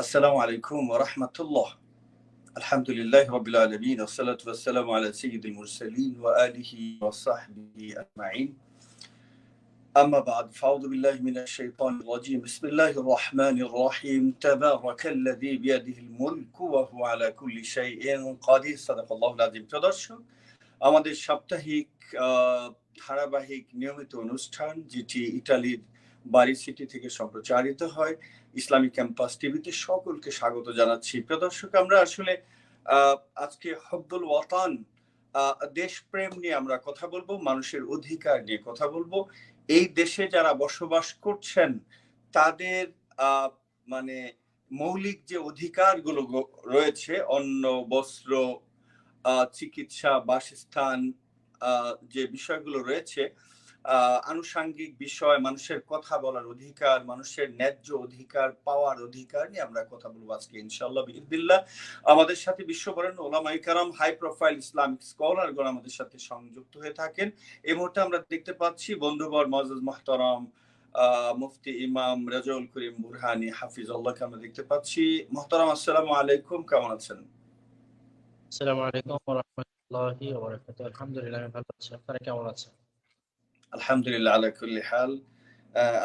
আসসালামু আলাইকুম ওয়া রাহমাতুল্লাহ। আলহামদুলিল্লাহি রাব্বিল আলামিন ওয়াসসালাতু ওয়াসসালামু আলা সাইয়্যিদিল মুরসালিন ওয়া আলিহি ওয়া সাহবিহি আজমাইন। আম্মা বা'দ, ফাআউযু বিল্লাহি মিনাশ শাইতানির রাজীম। বিসমিল্লাহির রাহমানির রহিম। তাবারাকাল্লাযী বিয়াদিহিল মুলকু ওয়া হুয়া আলা কুল্লি শাইইন কাদির। সাদাকাল্লাহুল আযীম। প্রিয় দর্শক, আমাদের সাপ্তাহিক ধারাবাহিক নিয়মিত অনুষ্ঠান, যেটি ইতালির বারি সিটি থেকে সম্প্রচারিত হয়, ইসলামিক ক্যাম্পাস টিভিতে সকলকে স্বাগত জানাচ্ছি। প্রিয় দর্শক, আমরা আসলে আজকে হব্বুল ওয়াতান, দেশপ্রেম নিয়ে আমরা কথা বলবো, মানুষের অধিকার নিয়ে কথা বলবো। এই দেশে যারা বসবাস করছেন তাদের মানে মৌলিক যে অধিকারগুলো রয়েছে, অন্ন, বস্ত্র, চিকিৎসা, বাসস্থান, যে বিষয়গুলো রয়েছে, আনুষাঙ্গিক বিষয়, মানুষের কথা বলার অধিকার, মানুষের ন্যায্য অধিকার পাওয়ার অধিকার নিয়ে আমরা কথা বলবো আজকে ইনশাআল্লাহ বিইذনিল্লাহ। আমাদের সাথে বিশ্ববরেণ্য ওলামায়ে কেরাম, হাই প্রোফাইল ইসলামিক স্কলারগণ আমাদের সাথে সংযুক্ত হয়ে থাকেন। এই মুহূর্তে আমরা দেখতে পাচ্ছি বন্ধুবর মুআজ্জাজ মুহতারাম মুফতি ইমাম রেজাউল করিম বুরহানি হাফিজাল্লাহকে আমরা দেখতে পাচ্ছি। মুহতারাম, আসসালামু আলাইকুম, কেমন আছেন? আসসালামু আলাইকুম ওয়া রাহমাতুল্লাহি ওয়া বারাকাতুহু। আলহামদুলিল্লাহ, আমি ভালো আছি। আপনারা কেমন আছেন? আলহামদুলিল্লাহ আলা কুল্লি হাল।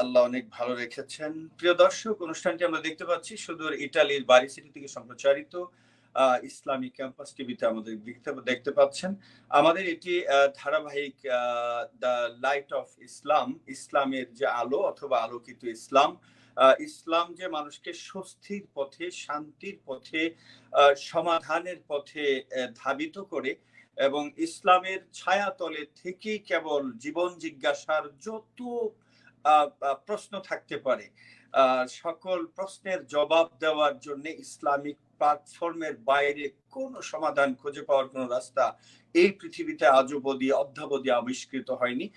আল্লাহ অনেক ভালো রেখেছেন। প্রিয় দর্শক, অনুষ্ঠানটি আমরা দেখতে পাচ্ছি সুদূর ইটালির বারি সিটি থেকে সম্প্রচারিত ইসলামিক ক্যাম্পাস টিভিতে আমাদের দেখতে পাচ্ছেন। আমাদের এটি ধারাবাহিক দ্য লাইট অফ ইসলাম, ইসলামের যে আলো অথবা আলোকিত ইসলাম। ইসলাম যে মানুষকে স্বস্তির পথে, শান্তির পথে, সমাধানের পথে ধাবিত করে, এবং ইসলামের ছায়াতলে থেকেই কেবল জীবন জিজ্ঞাসার যত প্রশ্ন থাকতে পারে, সকল প্রশ্নের জবাব দেওয়ার জন্য ইসলামিক প্ল্যাটফর্মের বাইরে কোনো সমাধান খুঁজে পাওয়ার কোনো রাস্তা এই পৃথিবীতে আজও অদ্যাবধি আবিষ্কৃত হয়নি।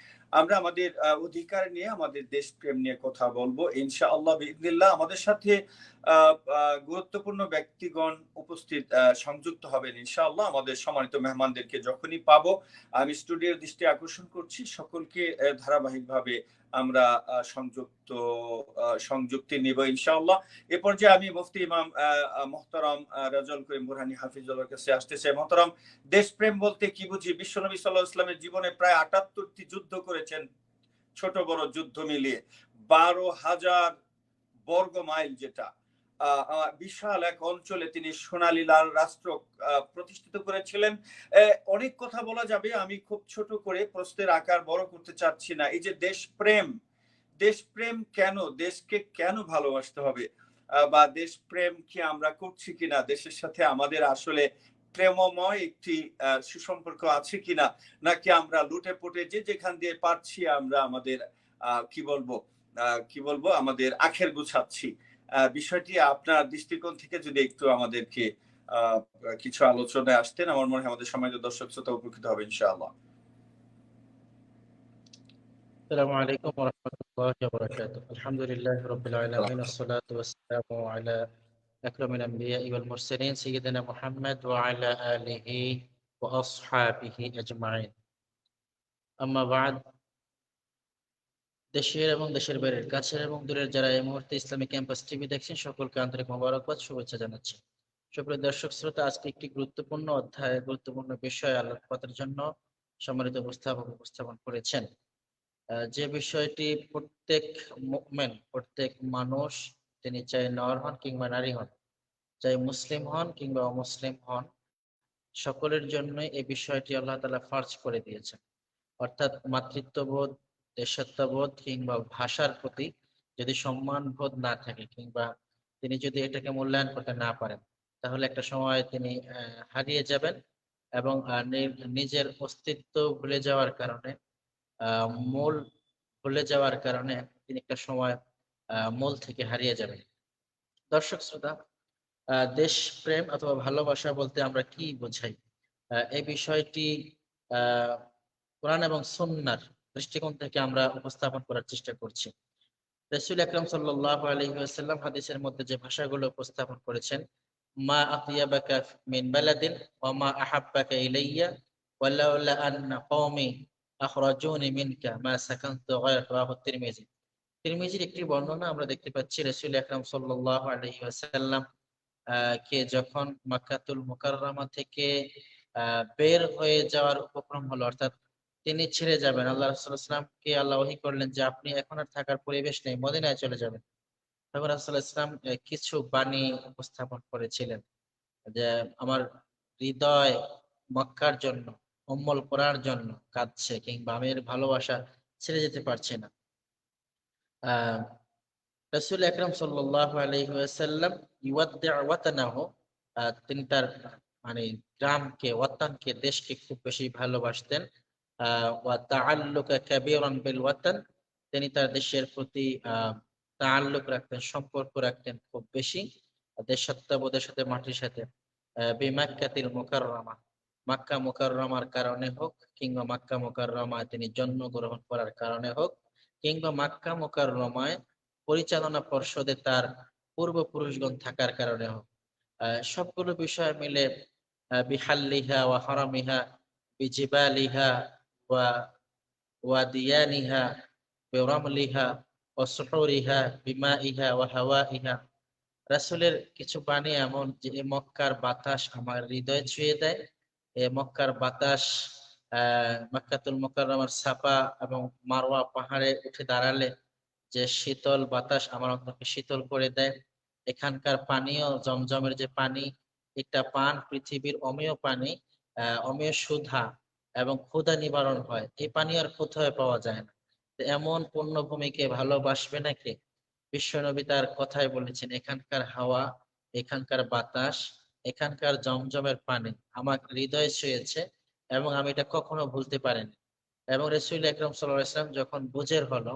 আমরা আমাদের অধিকার নিয়ে, আমাদের দেশপ্রেম নিয়ে কথা বলবো ইনশাআল্লাহ বিইذনিল্লাহ। আমাদের সাথে গুরুত্বপূর্ণ ব্যক্তিগণ উপস্থিত সংযুক্ত হবেন ইনশাআল্লাহ। আমাদের সম্মানিত মেহমানদেরকে যখনই পাবো আমি স্টুডিওর দৃষ্টি আকর্ষণ করছি, সকলকে ধারাবাহিকভাবে আমরা সংযুক্তি নিব ইনশাআল্লাহ। এ পর্যায়ে আমি মুফতি ইমাম মুহতারাম রেজাউল করিম বুরহানি হাফিজুল্লাহর কাছে আসতে চাই। মুহতারাম, দেশপ্রেম বলতে কি বুঝি? বিশ্বনবী সাল্লাল্লাহু আলাইহি ওয়াসাল্লামের জীবনে প্রায় ৭৮টি যুদ্ধ করেছেন, ছোট বড় যুদ্ধ মিলিয়ে ১২,০০০ বর্গ মাইল, যেটা বিশাল এক অঞ্চলে তিনি সোনালী লাল রাষ্ট্র প্রতিষ্ঠিত করেছিলেন। অনেক কথা বলা যাবে, আমি খুব ছোট করে প্রশ্নের আকার বড় করতে চাচ্ছি না। এই যে দেশপ্রেম, দেশপ্রেম কেন, দেশকে কেন ভালোবাসতে হবে, বা দেশপ্রেম কি আমরা করছি কিনা, দেশের সাথে আমাদের আসলে প্রেমময় একটি সুসম্পর্ক আছে কিনা, নাকি আমরা লুটে পুটে যে যেখান দিয়ে পারছি আমরা আমাদের কি বলবো আমাদের আখের গুছাচ্ছি। বিষয়টি আপনার দৃষ্টিকোণ থেকে যদি একটু আমাদেরকে কিছু আলোচনায় আসতেন, আমার মনে হয় আমাদের সমাজের দর্শক শ্রোতা উপকৃত হবে ইনশাআল্লাহ। আসসালামু আলাইকুম ওয়া রাহমাতুল্লাহি ওয়া বারাকাতুহু। আলহামদুলিল্লাহি রাব্বিল আলামিন ওয়াসসালাতু ওয়াসসালামু আলা আকরামিল আমবিয়াই ওয়াল মুরসালিন সাইয়্যিদিনা মুহাম্মদ ওয়া আলা আলিহি ওয়া আসহাবিহি আজমাইন। আম্মা বা'দ। দেশের এবং দেশের বাইরের, কাছের এবং দূরের যারা এই মুহূর্তে ইসলামিক ক্যাম্পাস টিভি দেখছেন, সকলকে আন্তরিক মোবারকবাদ, শুভেচ্ছা জানাচ্ছি। সুপ্রিয় দর্শক শ্রোতা, আজকে একটি গুরুত্বপূর্ণ অধ্যায়, গুরুত্বপূর্ণ বিষয় আলোকপাতের জন্য সম্মানিত উপস্থাপন করেছেন। যে বিষয়টি প্রত্যেক মুমিন, প্রত্যেক মানুষ, তিনি চাই নর হন কিংবা নারী হন, চাই মুসলিম হন কিংবা অমুসলিম হন, সকলের জন্য এই বিষয়টি আল্লাহ তাআলা ফরজ করে দিয়েছেন। অর্থাৎ মাতৃত্ববোধ, দেশাত্মবোধ কিংবা ভাষার প্রতি যদি সম্মান বোধ না থাকে, কিংবা তিনি যদি এটাকে মূল্যায়ন করতে না পারেন, তাহলে একটা সময় তিনি হারিয়ে যাবেন এবং নিজের অস্তিত্ব ভুলে যাওয়ার কারণে, মূল ভুলে যাওয়ার কারণে তিনি একটা সময় মূল থেকে হারিয়ে যাবেন। দর্শক শ্রোতা, দেশ প্রেম অথবা ভালোবাসা বলতে আমরা কি বোঝাই, এই বিষয়টি কোরআন এবং সুন্নাহর দৃষ্টিকোণ থেকে আমরা উপস্থাপন করার চেষ্টা করছি। রাসূল আকরাম সাল্লাল্লাহু আলাইহি ওয়াসাল্লাম হাদিসের মধ্যে যে ভাষাগুলো উপস্থাপন করেছেন, মা আতিয়াবাকা মিন বালাদিন ওয়া মা আহাব্বাকা ইলাইয়া ওয়ালাউলা আন্না কওমি আখরাজুনি মিনকা মা সাকানতু গায়রা, রাওয়াহু তিরমিজি। তিরমিজির একটি বর্ণনা আমরা দেখতে পাচ্ছি, রাসূল আকরাম সাল্লাল্লাহু আলাইহি ওয়াসাল্লাম কে যখন মক্কাতুল মুকাররমা থেকে বের হয়ে যাওয়ার উপক্রম হলো, অর্থাৎ তিনি ছেড়ে যাবেন, আল্লাহ রাসূল সাল্লাল্লাহু আলাইহি ওয়াসাল্লামকে আল্লাহ ওহী করলেন যে আপনি এখন আর থাকার পরিবেশ নেই, মদিনায় চলে যাবেন। তখন রাসূল সাল্লাল্লাহু আলাইহি ওয়াসাল্লাম কিছু বাণী উপস্থাপন করেছিলেন যে আমার হৃদয় মক্কার জন্য, উম্মুল কুরার জন্য কাঁদছে, কিংবা আমি এর ভালোবাসা ছেড়ে যেতে পারছি না। আহ রাসূল আকরাম সাল্লাল্লাহু আলাইহি ওয়াসাল্লাম ইউয়াদ্দি'ু ওয়াতানাহু, তিনি তার মানে গ্রামকে, ওয়াতানকে, দেশকে খুব বেশি ভালোবাসতেন। ওয়া তাআল্লুকা কাবীরান বিল ওয়াতান, তিনি তার দেশের প্রতি তাআল্লুক রাখতেন, সম্পর্ক রাখতেন খুব বেশি, দেশাত্মবোধের সাথে, মাটির সাথে। বিমাক্কাতিল মুকাররমা, মক্কা মুকাররমার কারণে হোক, কিংবা মক্কা মুকাররমায় তিনি জন্মগ্রহণ করার কারণে হোক, কিংবা মক্কা মুকাররমায় পরিচালনা পর্ষদে তার পূর্বপুরুষগণ থাকার কারণে হোক, সবগুলো বিষয় মিলে বিহাল্লিহা ওয়া হারামিহা, বিজিবালিহা ওয়া ওয়াদিয়ানিহা, বিরামলিহা ওয়া সুহুরিহা, বিমাইহা ওয়া হাওয়াইহা। রাসূলের কিছু বাণী এমন যে এ মক্কার বাতাস আমার হৃদয় ছুঁয়ে দেয়। এ মক্কার বাতাস মক্কাতুল মুকাররমার সাফা এবং মারওয়া পাহাড়ে উঠে দাঁড়ালে যে শীতল বাতাস আমার অন্তরকে শীতল করে দেয়। এখানকার পানীয় জমজমের যে পানি, একটা পান পৃথিবীর অমেয় পানি, অমেয় সুধা এবং ক্ষুধা নিবারণ হয়, এই পানি আর কোথাও পাওয়া যায় না। তো এমন পুণ্যভূমিকে ভালোবাসবে নাকি? বিশ্বনবী তার কথায় বলেছেন, এখানকার হাওয়া, এখানকার বাতাস, এখানকার জমজমের পানি আমার হৃদয়ে ছুঁয়েছে এবং আমি এটা কখনো ভুলতে পারিনি। এবং রাসূল আকরাম সাল্লাল্লাহু আলাইহি ওয়াসাল্লাম যখন বুঝের হলো,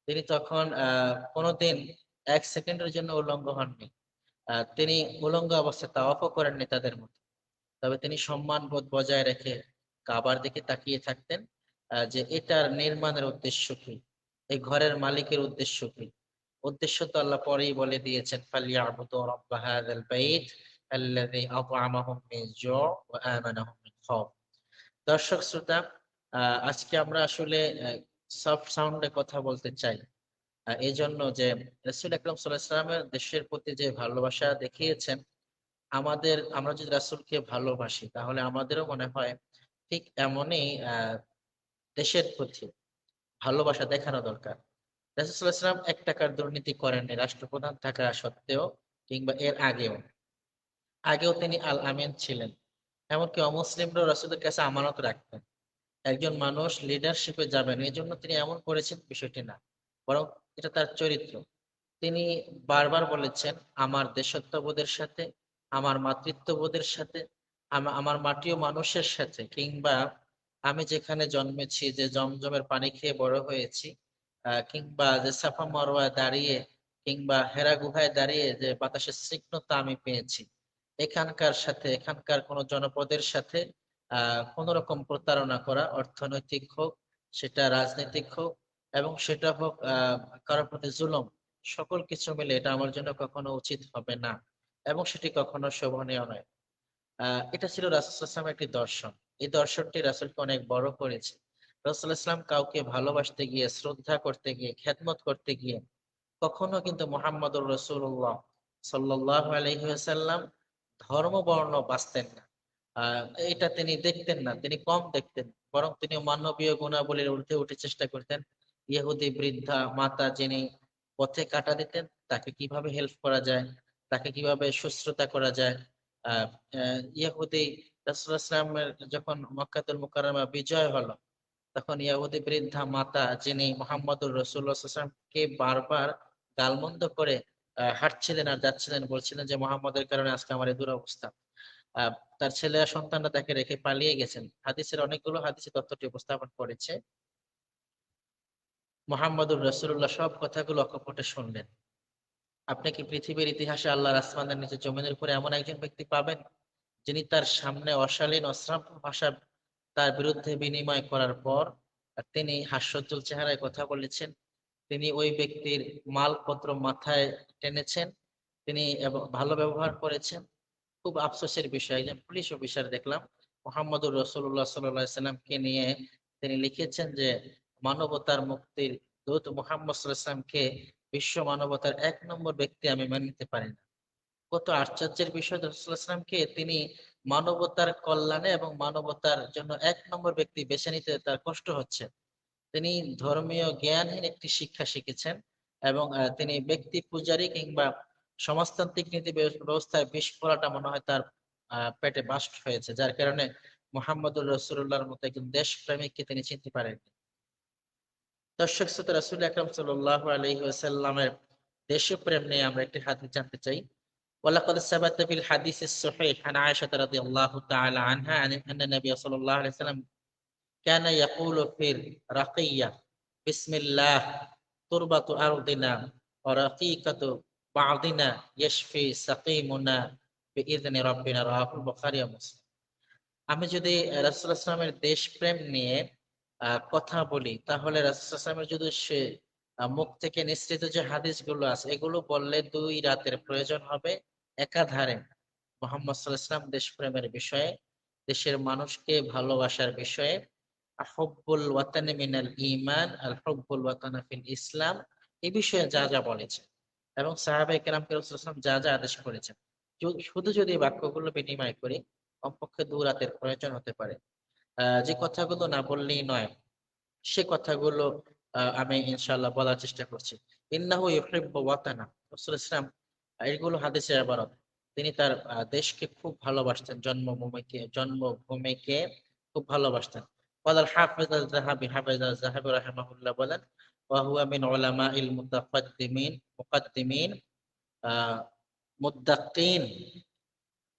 তিনি তখন কোনোদিন এক সেকেন্ডের জন্য উলঙ্গ হননি। তিনি উলঙ্গ অবস্থায় তাওয়াফও করেননি তাদের মতো। তবে তিনি সম্মান বোধ বজায় রেখে কাবার দিকে তাকিয়ে থাকতেন, যে এটার নির্মাণের উদ্দেশ্য কি, এই ঘরের মালিকের উদ্দেশ্য কি। উদ্দেশ্য তো আল্লাহ পরেই বলে দিয়েছেন, ফালিয়াবুদু রাব্বা হাযাল বাইত আল্লাযী আত'আমাহুম মিন জু' ওয়া আমানাহুম মিন খাউফ। দর্শক শ্রোতা, আজকে আমরা আসলে সফট সাউন্ডে কথা বলতে চাই, এই জন্য যে রাসূল আকরাম সাল্লাল্লাহু আলাইহি ওয়াসাল্লামের দেশের প্রতি যে ভালোবাসা দেখিয়েছেন, আমরা যদি রাসূলকে ভালোবাসি তাহলে আমাদেরও মনে হয় ঠিক এমনই দেশের প্রতি ভালোবাসা দেখানো দরকার। রাসূল সাল্লাল্লাহু আলাইহি ওয়াসাল্লাম ১ টাকার দুর্নীতি করেননি, রাষ্ট্রপ্রধান থাকা সত্ত্বেও, কিংবা এর আগেও তিনি আল আমিন ছিলেন। এমনকি অমুসলিমরাও রাসূলের কাছে আমানত রাখতেন। একজন মানুষ লিডারশিপে যাবেন এই জন্য তিনি এমন করেছেন বিষয়টি না, বরং এটা তার চরিত্র। তিনি বারবার বলেছেন, আমার দেশাত্মবোধের সাথে, আমার মাতৃত্ববোধের সাথে, আমার মাটি ও মানুষের সাথে, কিংবা আমি যেখানে জন্মেছি, যে জমজমের পানি খেয়ে বড় হয়েছি, কিংবা যে সাফা মারওয়ায় দাঁড়িয়ে, কিংবা হেরা গুহায় দাঁড়িয়ে যে বাতাসের স্নিগ্ধতা আমি পেয়েছি, এখানকার সাথে, এখানকার কোন জনপদের সাথে কোন রকম প্রতারণা করা, অর্থনৈতিক হোক, সেটা রাজনৈতিক হোক, এবং সেটা হোক কারোর প্রতি জুলুম, সকল কিছু মিলে এটা আমার জন্য কখনো উচিত হবে না, এবং সেটি কখনো শোভনীয় নয়। এটা ছিল রাসূল সাল্লাল্লাহু আলাইহি ওয়াসাল্লামের একটি দর্শন। এই দর্শনটি রাসূলকে অনেক বড় করেছে। রাসূল সাল্লাল্লাহু আলাইহি ওয়াসাল্লাম কাউকে ভালোবাসতে গিয়ে, শ্রদ্ধা করতে গিয়ে, খেদমত করতে গিয়ে কখনো কিন্তু মুহাম্মদুর রাসূলুল্লাহ সাল্লাল্লাহু আলাইহি ওয়াসাল্লাম ধর্ম বর্ণ বাছতেন না। আহ এটা তিনি দেখতেন না, তিনি কম দেখতেন, বরং তিনি মানবীয় গুণাবলীর ঊর্ধ্বে উঠে চেষ্টা করতেন। ইহুদি বৃদ্ধা মাতা যিনি পথে কাটা দিতেন, তাকে কিভাবে হেল্প করা যায়, তাকে কিভাবে শুশ্রূষা করা যায়। আহ ইহুদি রাসূলুল্লাহ সাল্লাল্লাহু আলাইহি ওয়াসাল্লামের যখন মক্কাতুল মুকাররমা বিজয় হলো, তখন ইহুদি বৃদ্ধা মাতা যিনি মুহাম্মদুর রাসূলুল্লাহ সাল্লাল্লাহু আলাইহি ওয়াসাল্লামকে বারবার গালমন্দ করে হাঁটছিলেন আর যাচ্ছিলেন, বলছিলেন যে মুহাম্মদের কারণে আজকে আমার এই দুরবস্থা। আহ তার ছেলে আর সন্তানরা তাকে রেখে পালিয়ে গেছেন। হাদিসের অনেকগুলো হাদিসে তথ্যটি উপস্থাপন করেছে। মুহাম্মদুর রাসূলুল্লাহ সব কথাগুলো অকপটে শুনলেন। আপনি কি পৃথিবীর ইতিহাসে আল্লাহর আসমানের নিচে জমিনের উপরে এমন একজন ব্যক্তি পাবেন, যিনি তার সামনে অশালীন অশ্রাব্য ভাষা তার বিরুদ্ধে বিনিময় করার পর তিনি হাস্যোজ্জ্বল চেহারায় কথা বলেছেন, তিনি ওই ব্যক্তির মালপত্র মাথায় টেনেছেন, তিনি ভালো ব্যবহার করেছেন। খুব আফসোসের বিষয়, একজন পুলিশ অফিসার দেখলাম মুহাম্মদুর রাসূলুল্লাহ সাল্লাল্লাহু আলাইহি সাল্লামকে নিয়ে তিনি লিখেছেন যে মানবতার মুক্তির দূত মুহাম্মদ সাল্লাল্লাহু আলাইহি ওয়াসাল্লামকে বিশ্ব মানবতার 1 নম্বর ব্যক্তি আমি মেনে নিতে পারি না। কত আশ্চর্যের বিষয়, রাসূলুল্লাহ সাল্লাল্লাহু আলাইহি ওয়াসাল্লামকে তিনি মানবতার কল্যাণে এবং মানবতার জন্য 1 নম্বর ব্যক্তি বেছে নিতে তার কষ্ট হচ্ছে। তিনি ধর্মীয় জ্ঞানহীন একটি শিক্ষা শিখেছেন এবং তিনি ব্যক্তি পূজারী কিংবা সমাজতান্ত্রিক নীতি ব্যবস্থায় বিষ ফোঁড়াটা মনে হয় তার পেটে বাস্ট হয়েছে, যার কারণে মুহাম্মদুর রাসূলুল্লাহর মতো একজন দেশপ্রেমিককে তিনি চিনতে পারেননি। দর্শক শ্রোতা, রাসূল আকরাম সাল্লাল্লাহু আলাইহি ওয়াসাল্লামের দেশপ্রেম নিয়ে আমরা একটি হাদিস জানতে চাই। ওয়ালাকাদ সাবাতা ফিল হাদিসিস সহিহ আন আয়েশা রাদিয়াল্লাহু তাআলা আনহা আন্না নবী সাল্লাল্লাহু আলাইহি ওয়াসাল্লাম كان يقول في الرقية بسم الله تربة أرضنا ورقيقة بعضنا يشفي سقيمنا بإذن ربنا رواه البخاري ومسلم। আমি যদি রাসূলুল্লাহ সাল্লাল্লাহু আলাইহি ওয়াসাল্লামের দেশপ্রেম নিয়ে কথা বলি, তাহলে রাসূলুল্লাহ সাল্লাল্লাহু আলাইহি ওয়াসাল্লামের যদি সে মুখ থেকে নিঃসৃত যে হাদিসগুলো আছে এগুলো বললে 2 রাতের প্রয়োজন হবে একাধারে। মুহাম্মদ সাল্লাল্লাহু আলাইহি ওয়াসাল্লাম দেশপ্রেমের বিষয়ে, দেশের মানুষকে ভালোবাসার বিষয়ে, হুব্বুল ওয়াতানি মিনাল ঈমান আল হুব্বুল ওয়াতানা ফিল ইসলাম, এই বিষয়ে যা যা বলেছেন এবং সাহাবায়ে কেরামকে রাসূলুল্লাহ সাল্লাল্লাহু আলাইহি ওয়াসাল্লাম যা যা আদেশ করেছেন, শুধু যদি এই বাক্যগুলো বিনিময় করি কমপক্ষে 2 রাতের প্রয়োজন হতে পারে। যে কথাগুলো না বললেই নয় সে কথাগুলো আমি ইনশাআল্লাহ বলার চেষ্টা করছি। ইন্নাহু ইউহিব্বু ওয়াতানা, রাসূলুল্লাহ সাল্লাল্লাহু আলাইহি ওয়াসাল্লাম এগুলো হাদিসের ইবারত। তিনি তার দেশকে খুব ভালোবাসতেন, জন্মভূমিকে খুব ভালোবাসতেন। قال الحافظ الذهبي رحمه الله বলেন وهو من علماء المقدمين مدقين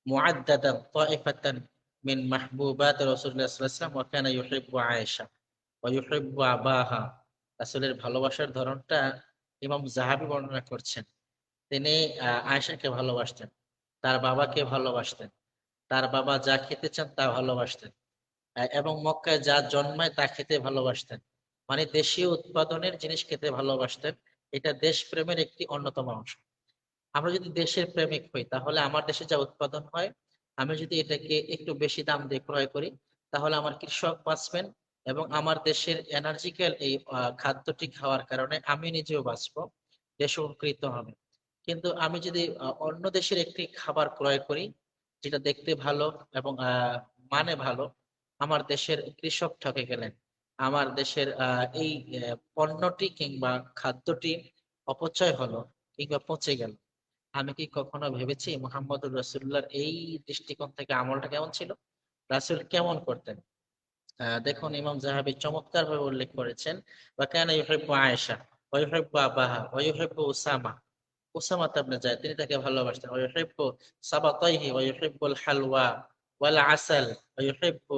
معددا طائفة من محبوبات رسول الله صلى الله عليه وسلم وكان يحب عائشة ويحب أباها। রাসূলের ভালোবাসার ধরনটা ইমাম যাহাবী বর্ণনা করছেন। তিনি আয়েশাকে ভালোবাসতেন, তার বাবাকে ভালোবাসতেন, তার বাবা যা খেতে চান তা ভালোবাসতেন এবং মক্কায় যা জন্মায় তা খেতে ভালোবাসতেন। মানে দেশীয় উৎপাদনের জিনিস খেতে ভালোবাসতেন। এটা দেশপ্রেমের একটি অন্যতম অংশ। আমরা যদি দেশের প্রেমিক হই তাহলে আমার দেশে যা উৎপাদন হয় আমি যদি এটাকে একটু বেশি দাম দিয়ে ক্রয় করি তাহলে আমার কৃষক বাঁচবেন এবং আমার দেশের এনার্জিক্যাল এই খাদ্যটি খাওয়ার কারণে আমি নিজেও বাঁচবো, দেশ উপকৃত হবে। কিন্তু আমি যদি অন্য দেশের একটি খাবার ক্রয় করি যেটা দেখতে ভালো এবং মানে ভালো, আমার দেশের কৃষক ঠকে গেলেন, আমার দেশের এই পণ্যটি কিংবা খাদ্যটি অপচয় হলো কিংবা পচে গেল, আমি কি কখনো ভেবেছি মুহাম্মদুর রাসূলুল্লাহর এই দৃষ্টিকোণ থেকে আমলটা কেমন ছিল, রাসূল কেমন করতেন? দেখুন ইমাম যাহাবী চমৎকার ভাবে উল্লেখ করেছেন ওয়া কানা ইউহিব্বু আয়েশা ওয়া ইউহিব্বু আবাহা ওয়া ইউহিব্বু উসামা। উসামা ইবনে যায়েদ তিনি তাকে ভালোবাসতেন। ওয়া ইউহিব্বু সাবাতাইহি ওয়া ইউহিব্বুল হালওয়া ওয়াল আসাল ওয়া ইউহিব্বু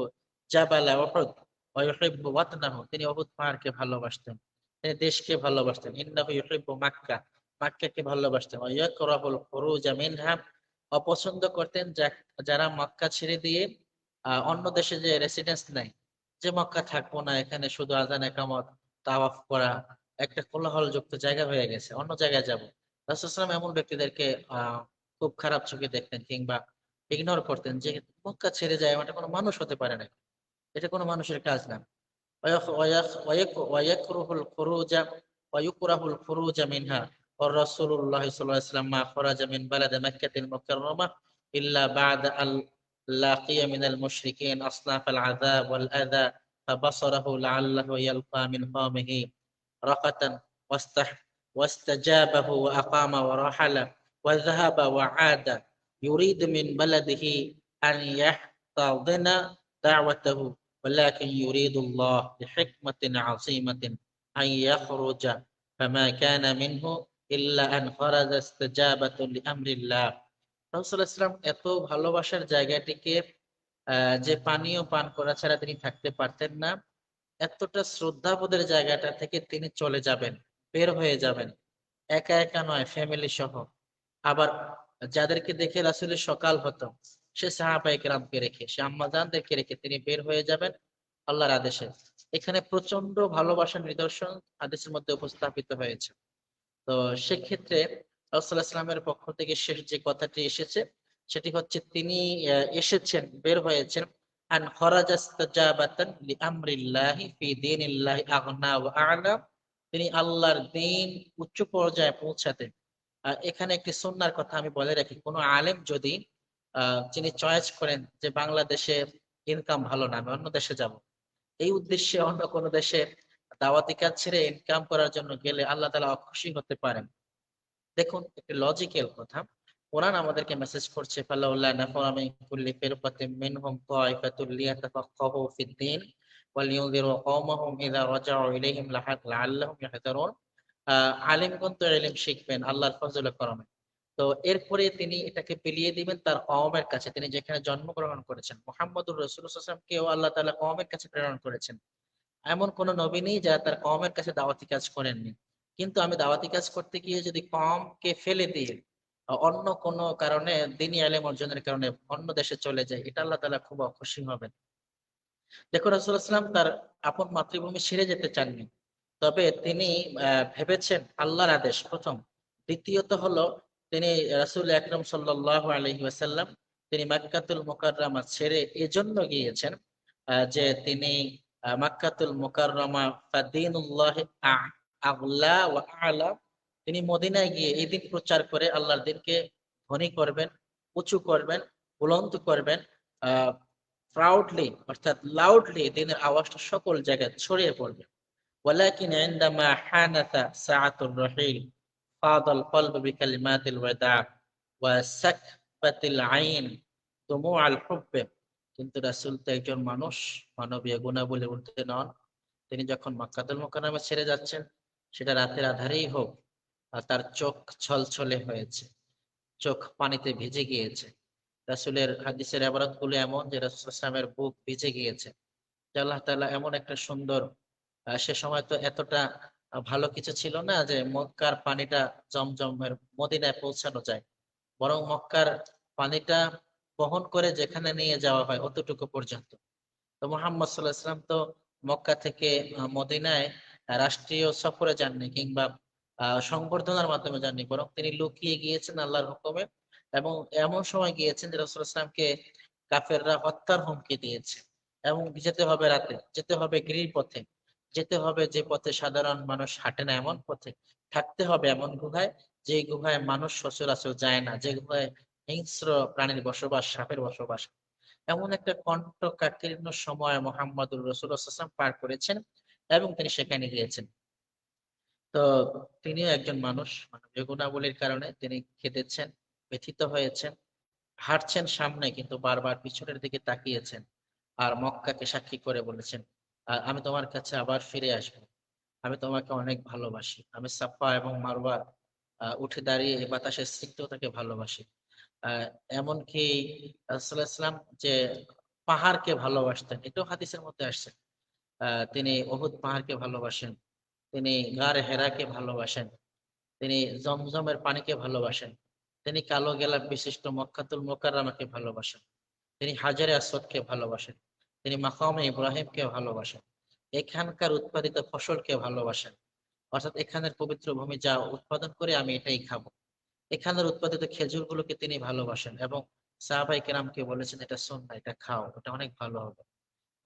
জাবাল উহুদ ওয়া ইউহিব্বু ওয়াতনাহু, তিনি উহুদ পাহাড়কে ভালোবাসতেন, তিনি দেশকে ভালোবাসতেন। ইন্নাহু ইউহিব্বু মাক্কা, মক্কাকে ভালোবাসতেন। ওয়া ইয়াকরাহুল খুরুজা মিনহা, অপছন্দ করতেন যারা মক্কা ছেড়ে দিয়ে অন্য দেশে যে রেসিডেন্স নেয়, যে মক্কা থাকবো না, এখানে শুধু আযান ইকামত তাওয়াফ করা একটা কোলাহল যুক্ত জায়গা হয়ে গেছে, অন্য জায়গায় যাব। রাসূল সাল্লাল্লাহু আলাইহি ওয়াসাল্লাম এমন ব্যক্তিদেরকে খুব খারাপ চোখে দেখতেন কিংবা ইগনোর করতেন যে মক্কা ছেড়ে যায়, এটা কোনো মানুষ হতে পারে না, এটা কোনো মানুষের কাজ না। ওয়ায়াকরুহুল খুরুজা ওয়ায়ুকরাহুল খুরুজা মিনহা ওয়া রাসূলুল্লাহ সাল্লাল্লাহু আলাইহি ওয়াসাল্লাম মা খারাজা মিন বালাদি মাক্কাতিল মুকাররামাহ ইল্লা বা'দা আল লাকিয়া মিনাল মুশরিকিন আসনাফাল আযাব ওয়াল আযা فبصره لعله يلقى من قومه رقة واستجابه وأقام ورحل وذهب وعاد يريد من بلده أن يحتضن دعوته ولكن يريد الله بحكمة عظيمة أن يخرج فما كان منه إلا أن خرج استجابة لأمر الله। রাসূল ইসলাম এত ভালোবাসার জায়গাটিকে যে পানীয় পান করা ছাড়া তিনি থাকতে পারতেন না, এতটা শ্রদ্ধাবোধের জায়গাটা থেকে তিনি চলে যাবেন, বের হয়ে যাবেন, একা একা নয় ফ্যামিলি সহ। আবার যাদেরকে দেখে রাসূলের সকাল হতো সে সাহাবায়ে কেরামকে রেখে, সে আম্মাজানদেরকে রেখে তিনি বের হয়ে যাবেন আল্লাহর আদেশে। এখানে প্রচন্ড ভালোবাসার নিদর্শন হাদিসের মধ্যে উপস্থাপিত হয়েছে। তো সেক্ষেত্রে রাসূল সাল্লাল্লাহু আলাইহি ওয়াসাল্লামের পক্ষ থেকে শেষ যে কথাটি এসেছে সেটি হচ্ছে তিনি এসেছেন, বের হয়েছেন আন খরাজা ইস্তিজাবাতান লিআমরিল্লাহি ফি দীনিল্লাহি আগনা ওয়া আ'লা তিনি আল্লাহর দ্বীন উচ্চ পর্যায়ে পৌঁছাতে। এখানে একটি সুন্নাহর কথা আমি বলে রাখি, কোনো আলেম যদি যিনি চয়েস করেন যে বাংলাদেশে ইনকাম ভালো না, আমি অন্য দেশে যাব, এই উদ্দেশ্যে অন্য কোনো দেশে দাওয়াতি কাজ ছেড়ে ইনকাম করার জন্য গেলে আল্লাহ তাআলা অখুশি হতে পারেন। দেখুন, একটি লজিক্যাল কথা, কোরআন আমাদেরকে মেসেজ করছে ফালাউলা নাফারা মিন কুল্লি ফিরকাতিন মিনহুম তায়ফাতুল লিয়াতাফাক্কাহু ফিদ-দীন ওয়ালিউনযিরু কওমাহুম ইযা রাজাউ ইলাইহিম লাআল্লাহুম ইয়াহযারুন। আলিমগণ তো ইলম শিখবেন আল্লাহর ফজলে করমে। তো এরপরে তিনি এটাকে বিলিয়ে দিবেন তার কওমের কাছে, তিনি যেখানে জন্মগ্রহণ করেছেন। মুহাম্মদুর রাসূলুল্লাহ সাল্লাল্লাহু আলাইহি ওয়াসাল্লামকেও আল্লাহ তাআলা কওমের কাছে প্রেরণ করেছেন। এমন কোন নবী নেই যারা তার কওমের কাছে দাওয়াতি কাজ করেননি। কিন্তু আমি দাওয়াতি কাজ করতে গিয়ে যদি কওমকে ফেলে দিয়ে অন্য কোন কারণে দ্বীনি ইলম অর্জনের কারণে অন্য দেশে চলে যাই, এটা আল্লাহ তাআলা খুব অখুশি হবেন। দেখো, রাসূলুল্লাহ সাল্লাল্লাহু আলাইহি ওয়াসাল্লাম তার আপন মাতৃভূমি ছেড়ে যেতে চাননি। তবে তিনি ভেবেছেন আল্লাহর আদেশ প্রথম। দ্বিতীয়ত হলো তিনি রাসূল আকরাম সাল্লাল্লাহু আলাইহি ওয়াসাল্লাম তিনি মক্কাতুল মুকাররমা ছেড়ে এজন্য গিয়েছেন যে তিনি মক্কাতুল মুকাররমা ফাদিনুল্লাহি আগলা ওয়া আ'লা, তিনি মদিনায় গিয়ে এই দিন প্রচার করে আল্লাহর দ্বীনকে ধনী করবেন, উঁচু করবেন, বুলন্দ করবেন, আহ প্রাউডলি অর্থাৎ লাউডলি দিনের আওয়াজটা সকল জায়গায় ছড়িয়ে পড়বে। ওয়ালাকিন ইনদামা হানাথা সাআতুর রহিল ফাদাল কলবু বিকালিমাতিল ওয়াদা ওয়া সাকবাতিল আইন দুমুআল হুব্ব। কিন্তু রাসূল তো একজন মানুষ, মানবীয় গুণাবলী ঊর্ধ্বে নন। তিনি যখন মক্কাতুল মুকাররমা ছেড়ে যাচ্ছেন, সেটা রাতের আধারেই হোক, আর তার চোখ ছলছলে হয়েছে, চোখ পানিতে ভিজে গিয়েছে। রাসূলের হাদিসের ইবারত গুলো এমন যে রাসূল সাল্লাল্লাহু আলাইহি ওয়াসাল্লামের বুক ভিজে গিয়েছে। যে আল্লাহ তাআলা এমন একটা সুন্দর, সে সময় তো এতটা ভালো কিছু ছিল না যে মক্কার পানিটা জমজমের মদিনায় পৌঁছানো যায়, বরং মক্কার পানিটা বহন করে যেখানে নিয়ে যাওয়া হয় অতটুকু পর্যন্ত। তো মুহাম্মদ সাল্লাল্লাহু আলাইহি ওয়াসাল্লাম তো মক্কা থেকে মদিনায় রাষ্ট্রীয় সফরে যাননি, কিংবা সংবর্ধনার মাধ্যমে যাননি, বরং তিনি লুকিয়ে গিয়েছেন আল্লাহর হুকুমে। এবং এমন সময় গিয়েছেন যে রাসূলুল্লাহ সাল্লাল্লাহু আলাইহি ওয়াসাল্লামকে কাফেররা হত্যার হুমকি দিয়েছে, এবং যেতে হবে রাতে, যেতে হবে গিরিপথে, যেতে হবে যে পথে সাধারণ মানুষ হাঁটে না, এমন পথে থাকতে হবে এমন গুহায়, যে গুহায় মানুষ সচরাচর যায় না, যে গুহায় হিংস্র প্রাণীর বসবাস, সাপের বসবাস। এমন একটা কণ্টকাকীর্ণ সময় মুহাম্মদুর রাসূলুল্লাহ সাল্লাল্লাহু আলাইহি ওয়াসাল্লাম পার করেছেন, এবং তিনি সেখানে গিয়েছেন। তো তিনিও একজন মানুষ, মানবীয় গুণাবলীর কারণে তিনি কেঁদেছেন, ব্যথিত হয়েছেন, হাঁটছেন সামনে কিন্তু বারবার পিছনের দিকে তাকিয়েছেন, আর মক্কাকে সাক্ষী করে বলেছেন, আমি তোমার কাছে আবার ফিরে আসবো, আমি তোমাকে অনেক ভালোবাসি, আমি সাফা এবং মারওয়া উঠে দাঁড়িয়ে এই বাতাসের স্নিগ্ধতাকে ভালোবাসি। আহ এমনকি রাসূলুল্লাহ সাল্লাল্লাহু আলাইহি ওয়াসাল্লাম যে পাহাড়কে ভালোবাসতেন, এটাও হাদিসের মধ্যে আসছে। তিনি উহুদ পাহাড়কে ভালোবাসেন, তিনি গার হেরাকে ভালোবাসেন, তিনি জমজমের পানিকে ভালোবাসেন, তিনি কালো গেলাপ বিশিষ্ট মক্কাতুল মুকাররমাকে ভালোবাসেন, তিনি হাজারে আসওয়াদকে ভালোবাসেন, তিনি মাকামে ইব্রাহিমকে ভালোবাসেন, এখানকার উৎপাদিত ফসলকে ভালোবাসেন। অর্থাৎ এখানের পবিত্র ভূমি যা উৎপাদন করে আমি এটাই খাবো। এখানের উৎপাদিত খেজুরগুলোকে তিনি ভালোবাসেন, এবং সাহাবায়ে কেরামকে বলেছেন এটা সুন্নাহ, এটা খাও, এটা অনেক ভালো হবে,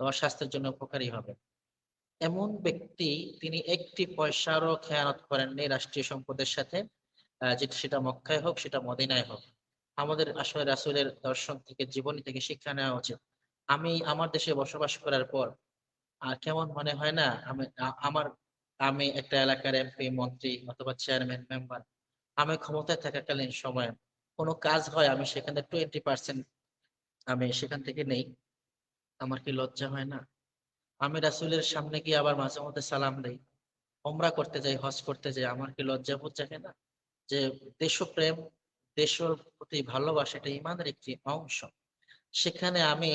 তোমার স্বাস্থ্যের জন্য উপকারী হবে। এমন ব্যক্তি, তিনি একটি পয়সারও খেয়ানত করেননি রাষ্ট্রীয় সম্পদের সাথে, যেটা সেটা মক্কায় হোক, সেটা মদিনায় হোক। আমাদের আসলে রাসূলের দর্শন থেকে, জীবনী থেকে শিক্ষা নেওয়া উচিত। আমি আমার দেশে বসবাস করার পর কেমন মনে হয় না, আমি একটা এলাকার এমপি, মন্ত্রী অথবা চেয়ারম্যান, মেম্বার, আমি ক্ষমতায় থাকাকালীন সময়ে কোনো কাজ হয়, আমি সেখানে 20% আমি সেখান থেকে নেই, আমার কি লজ্জা হয় না? আমি রাসূলের সামনে গিয়ে আবার মাঝে মধ্যে সালাম দেই, ওমরা করতে যাই, হজ করতে যাই, আমার কি লজ্জা বোধ জাগে না? যে দেশপ্রেম, দেশের প্রতি ভালোবাসা, এটা ইমানের একটি অংশ। সেখানে আমি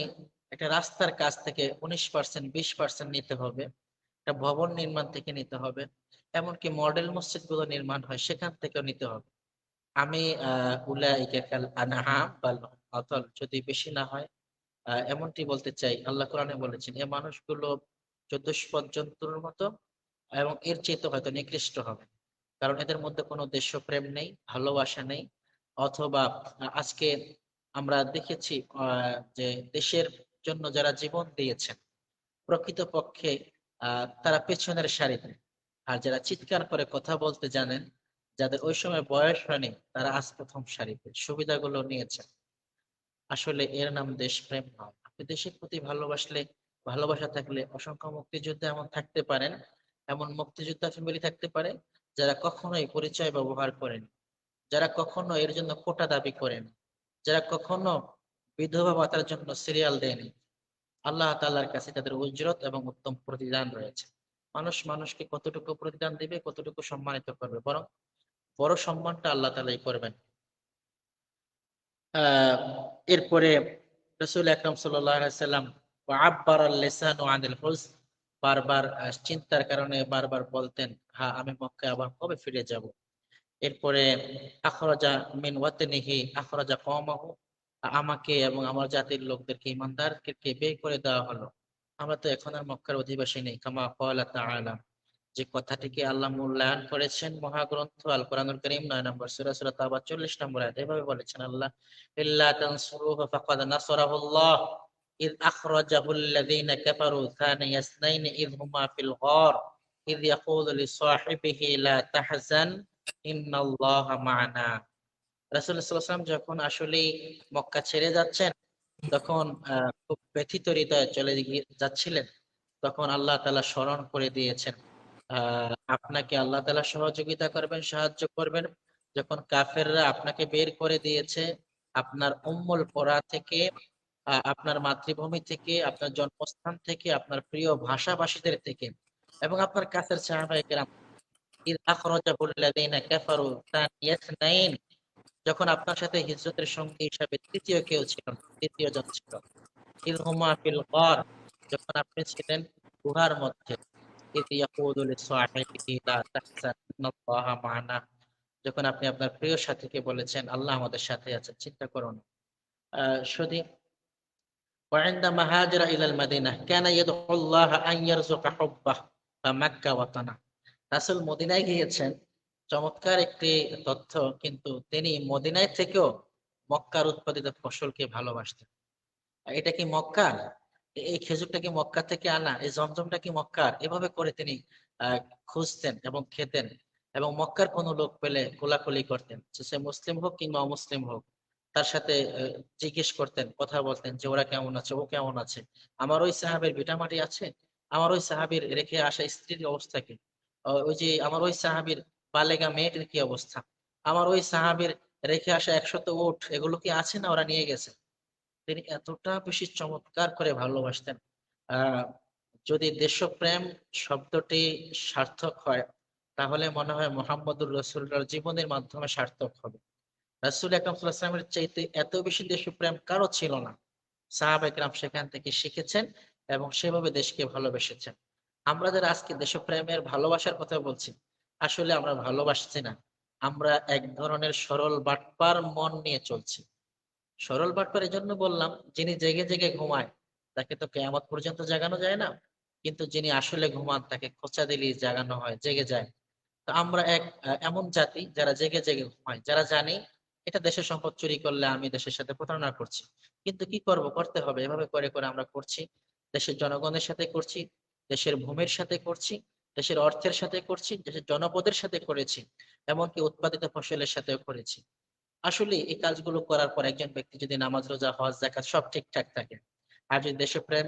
একটা রাস্তার কাজ থেকে 19%, 20% নিতে হবে, একটা ভবন নির্মাণ থেকে নিতে হবে, এমনকি মডেল মসজিদ গুলো নির্মাণ হয় সেখান থেকেও নিতে হবে। আমি উলাইকা কাল আনআম বাল অতল, যদি বেশি না হয়, এমনটি বলতে চাই। আল্লাহ কোরআনে বলেছেন এ মানুষগুলো চতুষ্পদ জন্তুর মতো, এবং এর চেয়ে হয়তো নিকৃষ্ট হবে, কারণ এদের মধ্যে কোনো দেশপ্রেম নেই, ভালোবাসা নেই। অথবা আজকে আমরা দেখেছি যে দেশের জন্য যারা জীবন দিয়েছেন, প্রকৃতপক্ষে তারা পেছনের সারিতে, আর যারা চিৎকার করে কথা বলতে জানেন, যাদের ওই সময় বয়স হয়নি, তারা আজ প্রথম সারিতে সুবিধাগুলো নিয়েছেন। আসলে এর নাম দেশপ্রেম নয়। আপনি দেশের প্রতি ভালোবাসা থাকলে অসংখ্য মুক্তিযোদ্ধা এমন থাকতে পারেন, এমন মুক্তিযোদ্ধা ফ্যামিলি থাকতে পারে যারা কখনোই পরিচয় ব্যবহার করেন, যারা কখনো এর জন্য কোটা দাবি করেন, যারা কখনো বিধবা ভাতার জন্য সিরিয়াল দেয়নি। আল্লাহ তাআলার কাছে তাদের উজরত এবং উত্তম প্রতিদান রয়েছে। মানুষ মানুষকে কতটুকু প্রতিদান দিবে, কতটুকু সম্মানিত করবে, বরং বড় সম্মানটা আল্লাহ তাআলাই করবেন। আহ এরপরে রাসূল আকরাম সাল্লাল্লাহু আলাইহি সাল্লাম আব্বারাল লিসানু আনিল হুজন, বারবার চিন্তার কারণে বারবার বলতেন, হ্যাঁ আমি মক্কায় আবার কবে ফিরে যাব। এরপরে আখরাজা মিন ওয়াতনিহি আখরাজা কওমাহু, আমাকে এবং আমার জাতির লোকদেরকে, ইমানদারকে বের করে দেওয়া হলো। আমরা তো এখন আর মক্কার অধিবাসী নেই। কামা ক্বালা তাআলা, যে কথাটিকে আল্লাহ মূল্যায়ন করেছেন মহাগ্রন্থ আল কোরআনুল কারীম ৯ নম্বর সূরা, সূরা তাওবা ৪০ নম্বর আয়াত। এভাবে বলেছেন আল্লাহ, ইল্লা তানসুরুহু ফাকাদ নাসরাহুল্লাহ ইয আখরাজাহুল্লাযীনা কাফারু থানিয়া ইসনাইনি ইয হুমা ফিল গার ইয ইয়াকুলু লিসাহিবিহি লা তাহজান ইন্নাল্লাহা মা'ানা। রাসূলুল্লাহ সাল্লাল্লাহু আলাইহি ওয়াসাল্লাম যখন আসলেই মক্কা ছেড়ে যাচ্ছেন, তখন খুব ব্যথিত হৃদয়ে যাচ্ছিলেন, তখন আল্লাহ তাআলা স্মরণ করে দিয়েছেন, আপনাকে আল্লাহ তাআলা সহযোগিতা করবেন, সাহায্য করবেন। যখন কাফেররা আপনাকে বের করে দিয়েছে আপনার উম্মুল কোরা থেকে, আপনার মাতৃভূমি থেকে, আপনার জন্মস্থান থেকে, আপনার প্রিয় ভাষাভাষীদের থেকে, এবং আপনার কাছের সাহাবায়ে কেরাম, ইয আখরাজাহুল্লাযীনা কাফারু থানিয়া ইসনাইন, যখন আপনার সাথে হিজরতের সঙ্গী হিসাবে তৃতীয় কেউ ছিল না, তৃতীয় জন ছিল, ইয হুমা ফিল গার, যখন আপনি ছিলেন গুহার মধ্যে, ইয ইয়াকুলু লিসাহিবিহি লা তাহজান ইন্নাল্লাহা মা'ানা, যখন আপনি আপনার প্রিয় সাথীকে বলেছেন আল্লাহ আমাদের সাথে আছেন, চিন্তা করো না। শুধু وعندما هاجر إلى المدينة كان يدعو الله أن يرزق حبه فمكة وطنه। রাসূল মদিনায় গিয়েছেন, চমৎকার একটি তথ্য, কিন্তু তিনি মদিনায় থেকেও মক্কার উৎপাদিত ফসলকে ভালোবাসতেন। এটা কি মক্কার? এই খেজুরটা কি মক্কা থেকে আনা? এই জমজমটা কি মক্কার? এভাবে করে তিনি আহ খুঁজতেন এবং খেতেন, এবং মক্কার কোনো লোক পেলে কোলাকুলি করতেন, সে মুসলিম হোক কিংবা অমুসলিম হোক, তার সাথে জিজ্ঞেস করতেন, কথা বলতেন যে ওরা কেমন আছে, ও কেমন আছে, আমার ওই সাহাবের ভিটামাটি আছে, আমার ওই সাহাবীর রেখে আসা স্ত্রীর অবস্থা কি, ওই যে আমার ওই সাহাবীর বালেগা মেয়েটির কি অবস্থা, আমার ওই সাহাবীর রেখে আসা ১০০ উট, এগুলো কি আছে না ওরা নিয়ে গেছে। তিনি এতটা বেশি চমৎকার করে ভালোবাসতেন। আহ যদি দেশপ্রেম শব্দটি সার্থক হয়, তাহলে মনে হয় মোহাম্মদুর রাসূলুল্লাহর জীবনের মাধ্যমে সার্থক হবে। রাসূল আকরাম সাল্লাল্লাহু আলাইহি ওয়াসাল্লামের চাইতে এত বেশি দেশপ্রেম কারো ছিল না। সাহাবায়ে কেরাম সেখান থেকে শিখেছেন এবং সেভাবে দেশকে ভালোবেসেছেন। আমরা যারা আজকে দেশপ্রেমের ভালোবাসার কথা বলছি, আসলে আমরা ভালোবাসছি না, আমরা এক ধরনের সরল বাটপার মন নিয়ে চলছি। সরল বাটপার এই জন্য বললাম, যিনি জেগে জেগে ঘুমায় তাকে তো কেয়ামত পর্যন্ত জাগানো যায় না, কিন্তু যিনি আসলে ঘুমান তাকে খোঁচা দিলেই জাগানো হয়, জেগে যায়। তো আমরা এমন জাতি যারা জেগে জেগে ঘুমায়, যারা জানি এটা দেশের সম্পদ চুরি করলে আমি দেশের সাথে প্রতারণা করছি, কিন্তু কি করব, করতে হবে, এভাবে করে করে আমরা করছি। দেশের জনগণের সাথে করছি, দেশের ভূমির সাথে করছি, দেশের অর্থের সাথে করছি, দেশের জনপদের সাথে করেছি, এমনকি উৎপাদিত ফসলের সাথেও করেছি। আসলে এই কাজগুলো করার পর একজন ব্যক্তি যদি নামাজ, রোজা, হজ, যাকাত সব ঠিকঠাক থাকে, আর যদি দেশপ্রেম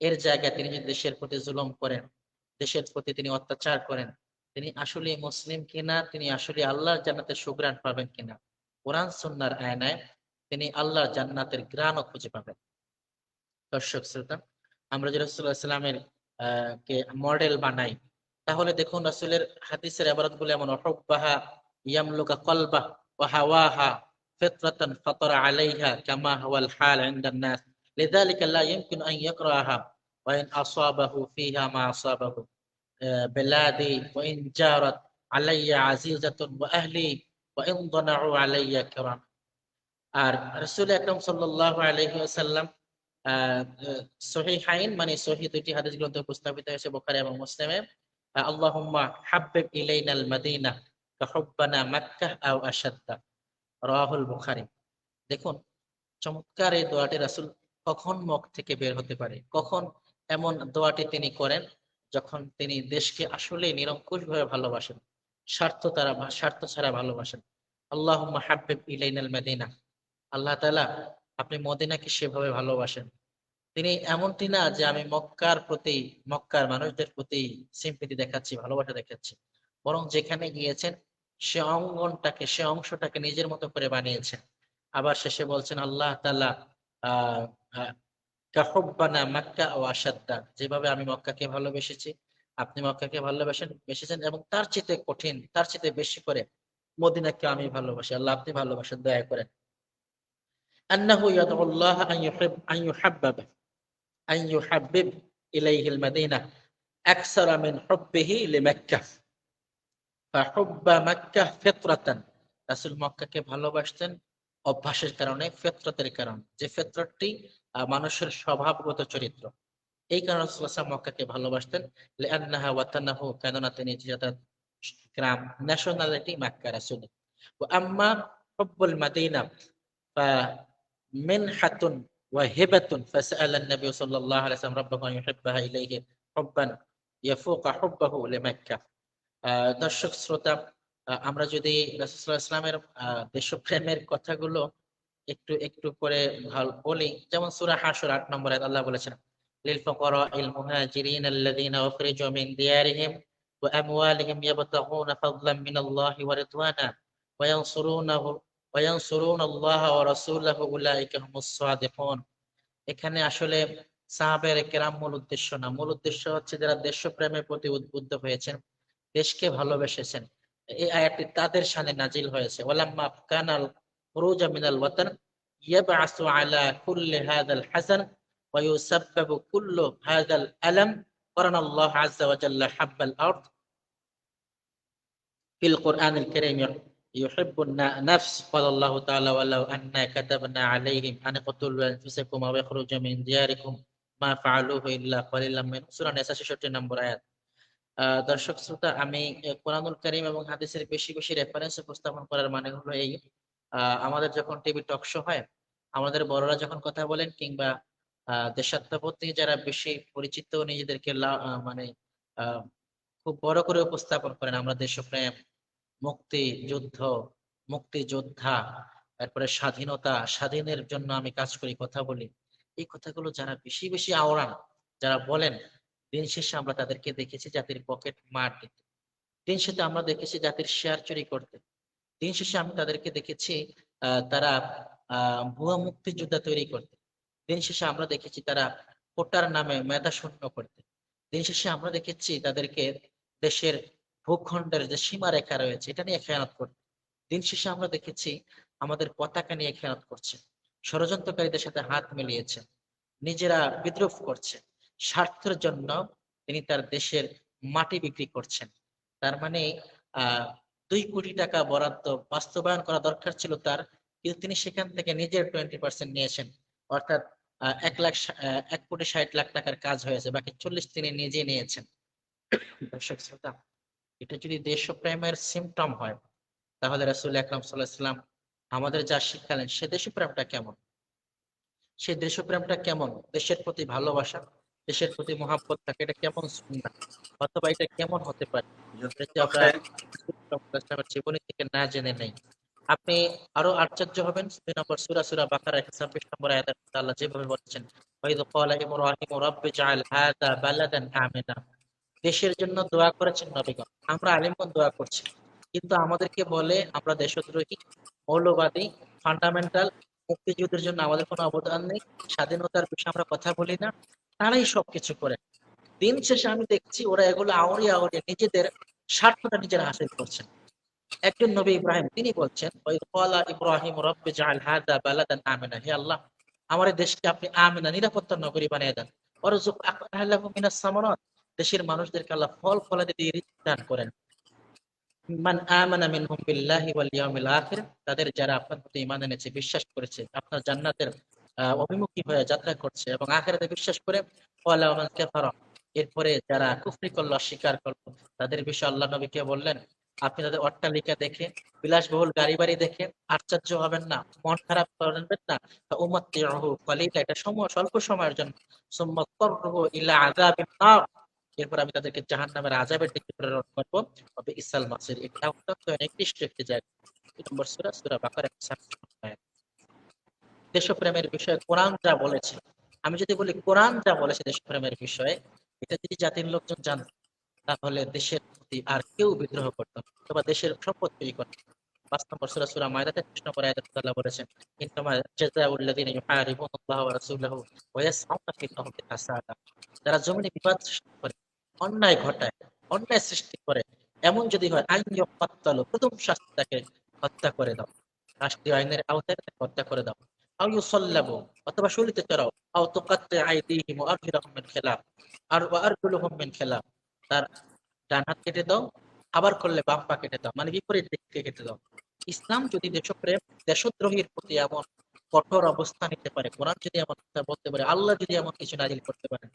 এর জায়গায় তিনি যদি দেশের প্রতি জুলুম করেন, দেশের প্রতি তিনি অত্যাচার করেন, তিনি আসলে মুসলিম কিনা, তিনি আসলে আল্লাহর জান্নাতের সুঘ্রাণ পাবেন কিনা, কোরআন সুন্নাহর আয়নায় তিনি আল্লাহর জান্নাতের ঘ্রাণও খুঁজে পাবেন। দর্শক শ্রোতা, আমরা যে রাসূলুল্লাহ সাল্লাল্লাহু আলাইহি ওয়াসাল্লামের কে মডেল বানাই, তাহলে দেখুন রাসূলের হাদিসের ইবারত গুলো এমন, হুব্বাহা ইয়ামলুকা কলবাহ ওয়া হাওয়াহা ফিতরাতান ফাতারা আলাইহা কামা হুয়াল হাল ইনদান নাস লিযালিকা লা ইমকিনু আন ইয়াকরাহা ওয়া ইন আসাবাহু ফিহা মা আসাবাহু বিলাদি ওয়া ইন জারাত আলাইয়া আজিজাতুন ওয়া আহলি ওয়া ইন দানাউ আলাইয়া কিরাম। আর রাসূল আকরাম সাল্লাল্লাহু আলাইহি ওয়াসাল্লাম সহিহাইন মানে সহিহ দুইটি হাদিস গ্রন্থে উপস্থাপিত হয়েছে, বুখারী এবং মুসলিমে, আল্লাহুম্মা হাব্বিব ইলাইনাল মাদিনা কাহুব্বানা মাক্কাহ আও আশাদ্দা, রাওয়াহুল বুখারী। দেখুন, চমৎকার এই দোয়াটি রাসূল কখন মুখ থেকে বের হতে পারে, কখন এমন দোয়াটি তিনি করেন যখন তিনি দেশকে আসলে নিরঙ্কুশ ভাবে ভালোবাসেন, স্বার্থ ছাড়া ভালোবাসেন। আল্লাহুম্মা হাব্বিব ইলাইনাল মাদিনা, আল্লাহ তাআলা আপনি মদিনাকে সেভাবে ভালোবাসেন। তিনি এমনটি না যে আমি মক্কার মানুষদের প্রতি সিম্পিতি দেখাচ্ছি, ভালোবাসা দেখাচ্ছি, বরং যেখানে গিয়েছেন সে অংশটাকে নিজের মতো করে বানিয়েছেন। আবার শেষে বলছেন আল্লাহ তাআলা আহ আহ, কাহুব্বানা মাক্কা ও আসাদ্দা, যেভাবে আমি মক্কাকে ভালোবেসেছি আপনি মক্কাকে ভালোবেসেছেন, এবং তার চেয়ে কঠিন, তার চেয়ে বেশি করে মদিনাকে আমি ভালোবাসি। আল্লাহ আপনি ভালোবাসেন, দয়া করেন। আন্নাহু ইয়াদউল্লাহ আন ইউহাব্বিব ইলাইহিল মাদিনা আকসারা মিন হুব্বিহি লিমাক্কাহ ফাহুব্বা মাক্কাহ ফিতরাতান। রাসূল মক্কাকে ভালোবাসতেন অভ্যাসের কারণে, ফিতরতের কারণে, যে ফিতরতটি মানুষের স্বভাবগত চরিত্র। এই কারণে রাসূল সাল্লাল্লাহু আলাইহি ওয়াসাল্লাম মক্কাকে ভালোবাসতেন। লিআন্নাহা ওয়াতানাহু, কেননা তিনি যাতায়াত গ্রাম, ন্যাশনালিটি মক্কা রাসূল। ওয়া আম্মা হুব্বুল মাদিনা ফা মিনহাতুন ওয়া হিবাতুন ফাসআলা an-নাবী সাল্লাল্লাহু আলাইহি ওয়াসাল্লাম রাব্বাহু আন ইউহিব্বাহা ইলাইহি হুব্বান ইয়াফুকা হুব্বাহু লিমাক্কা। দর্শক শ্রোতা, আমরা যদি রাসূল সাল্লাল্লাহু আলাইহি ওয়াসাল্লামের দেশপ্রেমের কথাগুলো একটু একটু করে বলি, যেমন সূরা হাশর ৮ নম্বর আয়াত আল্লাহ বলেছেন লিল ফুকারাইল মুহাজিরিন আল্লাযীনা উখরিজু মিন দিয়ারিহিম ওয়া আমওয়ালিহিম ইয়াবতাগুনা ফাদলাম মিনাল্লাহি ওয়া রিদওয়ানা ওয়া ইয়ানসুরুনাল্লাহা ওয়া রাসূলাহু উলাইকা হুমুস সাদিকুন। এখানে আসলে সাহাবায়ে কেরাম মূল উদ্দেশ্য না, মূল উদ্দেশ্য হচ্ছে যারা দেশপ্রেমের প্রতি উদ্বুদ্ধ হয়েছেন, দেশকে ভালোবেসেছেন। এই আয়াতটি তাদের শানে নাজিল হয়েছে। ওয়ালাম্মা কানাল খুরুজা মিনাল ওয়াতান ইয়াবআসু আলা কুল্লি হাযাল হাসান ওয়া ইউসাব্বাবু কুল্লু হাযাল আলাম কারানা আল্লাহ আযজা ওয়া জাল্লা হাব্বাল আরদ ফিল কুরআনিল কারীম ইউহিব্বুন নাফস ক্বালা আল্লাহু তাআলা ওয়ালাউ আন্না কাতাবনা আলাইহিম আন ইকতুলু আনফুসাকুম ওয়া ইখরুজু মিন দিয়ারিকুম মা ফাআলুহু ইল্লা ক্বালিলাম মিনহুম, সূরা নিসা 66 নম্বর আয়াত। দর্শক শ্রোতা, আমি কোরআনুল কারীম এবং হাদিসের বেশি বেশি রেফারেন্স উপস্থাপন করার মানে হলো এই, আমাদের যখন টিভি টক শো হয়, আমাদের বড়রা যখন কথা বলেন, কিংবা দেশাত্মবোধ নিয়ে যারা বেশি পরিচিত, নিজেদেরকে মানে আহ, খুব বড় করে উপস্থাপন করেন, আমরা দেশপ্রেম, মুক্তি যুদ্ধ, মুক্তিযোদ্ধা, তারপরে স্বাধীনের জন্য আমি কাজ করি, কথা বলি, এই কথাগুলো যারা বেশি বেশি আওড়ান, যারা বলেন, দিন শেষে আমরা তাদেরকে দেখেছি জাতির পকেট মার দিতে, দিন শেষে আমরা দেখেছি জাতির শেয়ার চুরি করতে, দিন শেষে আমি তাদেরকে দেখেছি তারা ভুয়া মুক্তিযোদ্ধা তৈরি করতে, দিন শেষে আমরা দেখেছি তারা কোটার নামে মেধা শূন্য করতে, দিন শেষে আমরা দেখেছি তাদেরকে দেশের ভূখণ্ডের যে সীমারেখা রয়েছে এটা নিয়ে খেয়ানত করতে, দিন শেষে আমরা দেখেছি আমাদের পতাকা নিয়ে খেয়ানত করছে, ষড়যন্ত্রকারীদের সাথে হাত মিলিয়েছে, নিজেরা বিদ্রোহ করছে, স্বার্থের জন্য তিনি তার দেশের মাটি বিক্রি করছেন। তার মানে 2 কোটি টাকা বরাদ্দ বাস্তবায়ন করা দরকার ছিল তার, কিন্তু তিনি সেখান থেকে নিজের 20% নিয়েছেন, অর্থাৎ 1,60,00,000 টাকার কাজ হয়েছে, বাকি 40 তিনি নিজে নিয়েছেন। দর্শক শ্রোতা, এটা যদি দেশপ্রেমের সিমটম হয়, তাহলে রাসূল আকরাম সাল্লাল্লাহু আলাইহি ওয়াসাল্লাম আমাদের যা শিখালেন সে দেশপ্রেমটা কেমন, সেই দেশপ্রেমটা কেমন, দেশের প্রতি ভালোবাসা, দেশের প্রতি মহাব্বত থাকে, এটা কেমন সুন্নাহ, অথবা এটা কেমন হতে পারে, যদি আমরা জীবনী থেকে না জেনে নেই। আপনি আরো আশ্চর্য হবেন, 2 নম্বর সূরা বাকারা 126 নম্বর আয়াতে আল্লাহ যেভাবে বলেছেন ওয়াইদ ক্বালা ইব্রাহিম রাব্বি জাআল হাযা বালাদান আমিনা। দেশের জন্য দোয়া করেছেন নবীগণ, আমরা আলিমগণ দোয়া করছি, কিন্তু আমাদেরকে বলে আমরা দেশদ্রোহী, মৌলবাদী, ফান্ডামেন্টাল, মুক্তিযুদ্ধের জন্য আমাদের কোনো অবদান নেই, স্বাধীনতার বিষয়ে আমরা কথা বলি না, তারাই সবকিছু করে। দিন শেষে আমি দেখছি ওরা এগুলো আওড়িয়ে আওড়িয়ে নিজেদের স্বার্থটা নিজেরা হাসিল করছেন। একজন নবী ইব্রাহিম তিনি বলছেন ওয়াইদ ক্বালা ইব্রাহিম রাব্বি জাআল হাযা বালাদান আমিনা, হে আল্লাহ আমার এই দেশকে আপনি আমিনা, নিরাপত্তার নগরী বানিয়ে দেন, ওয়ারযুক আহলাহু মিনাস সামারাত, দেশের মানুষদেরকে আল্লাহ ফল ফলাদি দিয়ে রিজিক দান করেন। মান আমানা মিনহুম বিল্লাহি ওয়াল ইয়াউমিল আখির, তাদের যারা আপনার প্রতি ঈমান এনেছে, বিশ্বাস করেছে, আপনার জান্নাতের অভিমুখী হয়ে যাত্রা করছে এবং আখিরাতে বিশ্বাস করে, ওয়ালা মান কাফারা, এরপরে যারা কুফরি করলো, অস্বীকার করলো, তাদের বিষয়ে আল্লাহ নবীকে বললেন আপনি তাদের অট্টালিকা দেখে, বিলাসবহুল গাড়ি বাড়ি দেখে আশ্চর্য হবেন না, মন খারাপ করবেন না, উমাত্তিউহু কলিলা, এটা স্বল্প সময়ের জন্য, সুম্মা তাররুহু ইলা আযাবিন নার, এরপর আমি তাদেরকে জাহান্নামের আযাবের দিকে প্রেরণ করবো। তবে ইসাল মাসির, এটা অত্যন্ত নির্দিষ্ট একটি জায়গা। 2 নম্বর সূরা, সূরা বাকারা 56 আয়াত। দেশপ্রেমের বিষয়ে কোরআন যা বলেছে, আমি যদি বলি কোরআন যা বলেছে দেশপ্রেমের বিষয়ে, এটা যদি জাতির লোকজন জানত, তাহলে দেশের প্রতি আর কেউ বিদ্রোহ করত না অথবা দেশের সম্পদ তৈরি করত না। 5 নম্বর সূরা, সূরা মায়দা 33 নম্বর আয়াতে আল্লাহ বলেছেন, ইন্নামা জাযাউল লাযিনা ইউহারিবুনাল্লাহ ওয়া রাসূলাহু ওয়া ইয়াসআউনা ফিল আরদি ফাসাদা। যারা জমিনে বিবাদ সৃষ্টি করে, অন্যায় ঘটায়, অন্যায় সৃষ্টি করে, এমন যদি হয় আইন ইউকাত্তালু, প্রথম শাস্তি তাকে হত্যা করে দাও, রাষ্ট্রীয় আইনের আওতায় তাকে হত্যা করে দাও। আও ইউসাল্লাবু, অথবা শরীরে চড়াও। আও তুকাত্তা আইদিহিম ওয়া আরজুলাহুম মিন খিলাফ, আর ওয়া আরজুলুহুম মিন খিলাফ, তার ডান হাত কেটে দাও, আবার করলে বাম পা কেটে দাও, মানে বিপরীত দিকে কেটে দাও। ইসলাম যদি দেশপ্রেম, দেশদ্রোহীর প্রতি এমন কঠোর অবস্থা নিতে পারে, কোরআন যদি এমন কথা বলতে পারে, আল্লাহ যদি এমন কিছু নাজিল করতে পারে,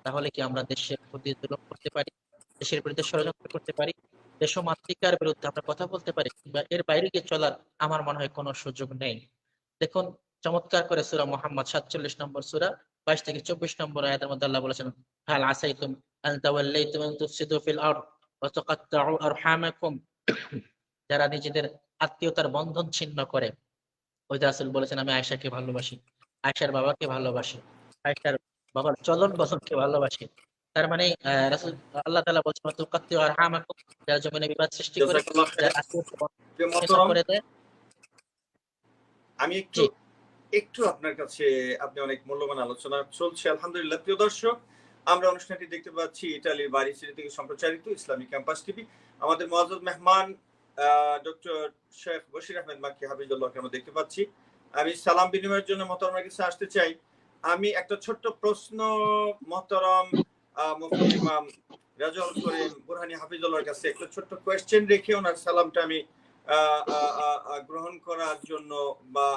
তাহলে কি আমরা দেশের প্রতি জুলুম করতে পারি? দেশের বিরুদ্ধে ষড়যন্ত্র করতে পারি? দেশমাতৃকার বিরুদ্ধে আমরা কথা বলতে পারি? কিংবা এর বাইরে গিয়ে চলার আমার মনে হয় কোনো সুযোগ নেই। দেখুন, চমৎকার করে সূরা মুহাম্মদ 47 নম্বর সূরা 22 থেকে 24 নম্বর আয়াতের মধ্যে আল্লাহ বলেছেন, হাল আসাইতুম আন তাওয়াল্লাইতুম আন তুফসিদু ফিল আরদ ওয়া তুকাত্তাউ আরহামাকুম। যারা নিজেদের আত্মীয়তার বন্ধন ছিন্ন করে। ওই যে রাসূল বলেছেন, আমি আয়েশাকে ভালোবাসি, আয়েশার বাবাকে ভালোবাসি, আয়েশার বাবার চলন বলনকে ভালোবাসি। তার মানে রাসূল, আল্লাহ তাআলা বলছেন, ওয়া তুকাত্তাউ আরহামাকুম, যারা জমিনে বিবাদ সৃষ্টি করে, জাযাকাল্লাহ খাইর। যারা আত্মীয়তার বন্ধন প্রিয় ছিন্ন মোহতারাম, করে দেয়। আমি একটু জি, একটু আপনার কাছে, আপনি অনেক মূল্যবান আলোচনা চলছে আলহামদুলিল্লাহ। প্রিয় দর্শক, আমরা অনুষ্ঠানটি দেখতে পাচ্ছি ইতালির বাড়ি সিটি থেকে সম্প্রচারিত ইসলামিক ক্যাম্পাস টিভি। আমাদের মুআজ্জাজ মেহমান ডক্টর শেখ বশির আহমেদ মাক্কি হাফিজুল্লাহকে আমরা দেখতে পাচ্ছি। আমি সালাম বিনিময়ের জন্য মোহতারামের কাছে আসতে চাই। আমি একটা ছোট্ট প্রশ্ন মোহতারাম মুফতি ইমাম রাজউল করিম বুরহানি হাফিজুল্লাহর কাছে একটা ছোট্ট কোয়েশ্চেন রেখে ওনার সালামটা আমি গ্রহণ করার জন্য বা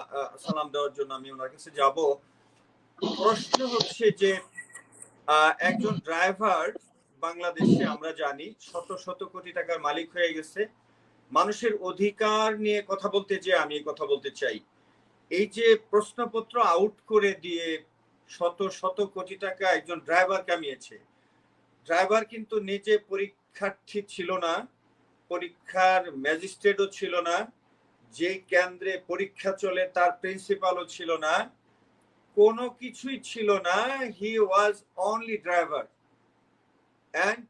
সালাম দেওয়ার জন্য আমি ওনার কাছে যাব। প্রশ্ন হচ্ছে যে একজন ড্রাইভার বাংলাদেশে আমরা জানি শত শত কোটি টাকার মালিক হয়ে গেছে। মানুষের অধিকার নিয়ে কথা বলতে যে আমি কথা বলতে চাই, এই যে প্রশ্নপত্র আউট করে দিয়ে শত শত কোটি টাকা একজন ড্রাইভার কামিয়েছে। ড্রাইভার কিন্তু নিজে পরীক্ষার্থী ছিল না, পরীক্ষার ম্যাজিস্ট্রেটও ছিল না, যে কেন্দ্রে পরীক্ষা চলে তার প্রিন্সিপালও ছিল না, কোনো কিছুই ছিল না। হি ওয়াজ অনলি ড্রাইভার। এন্ড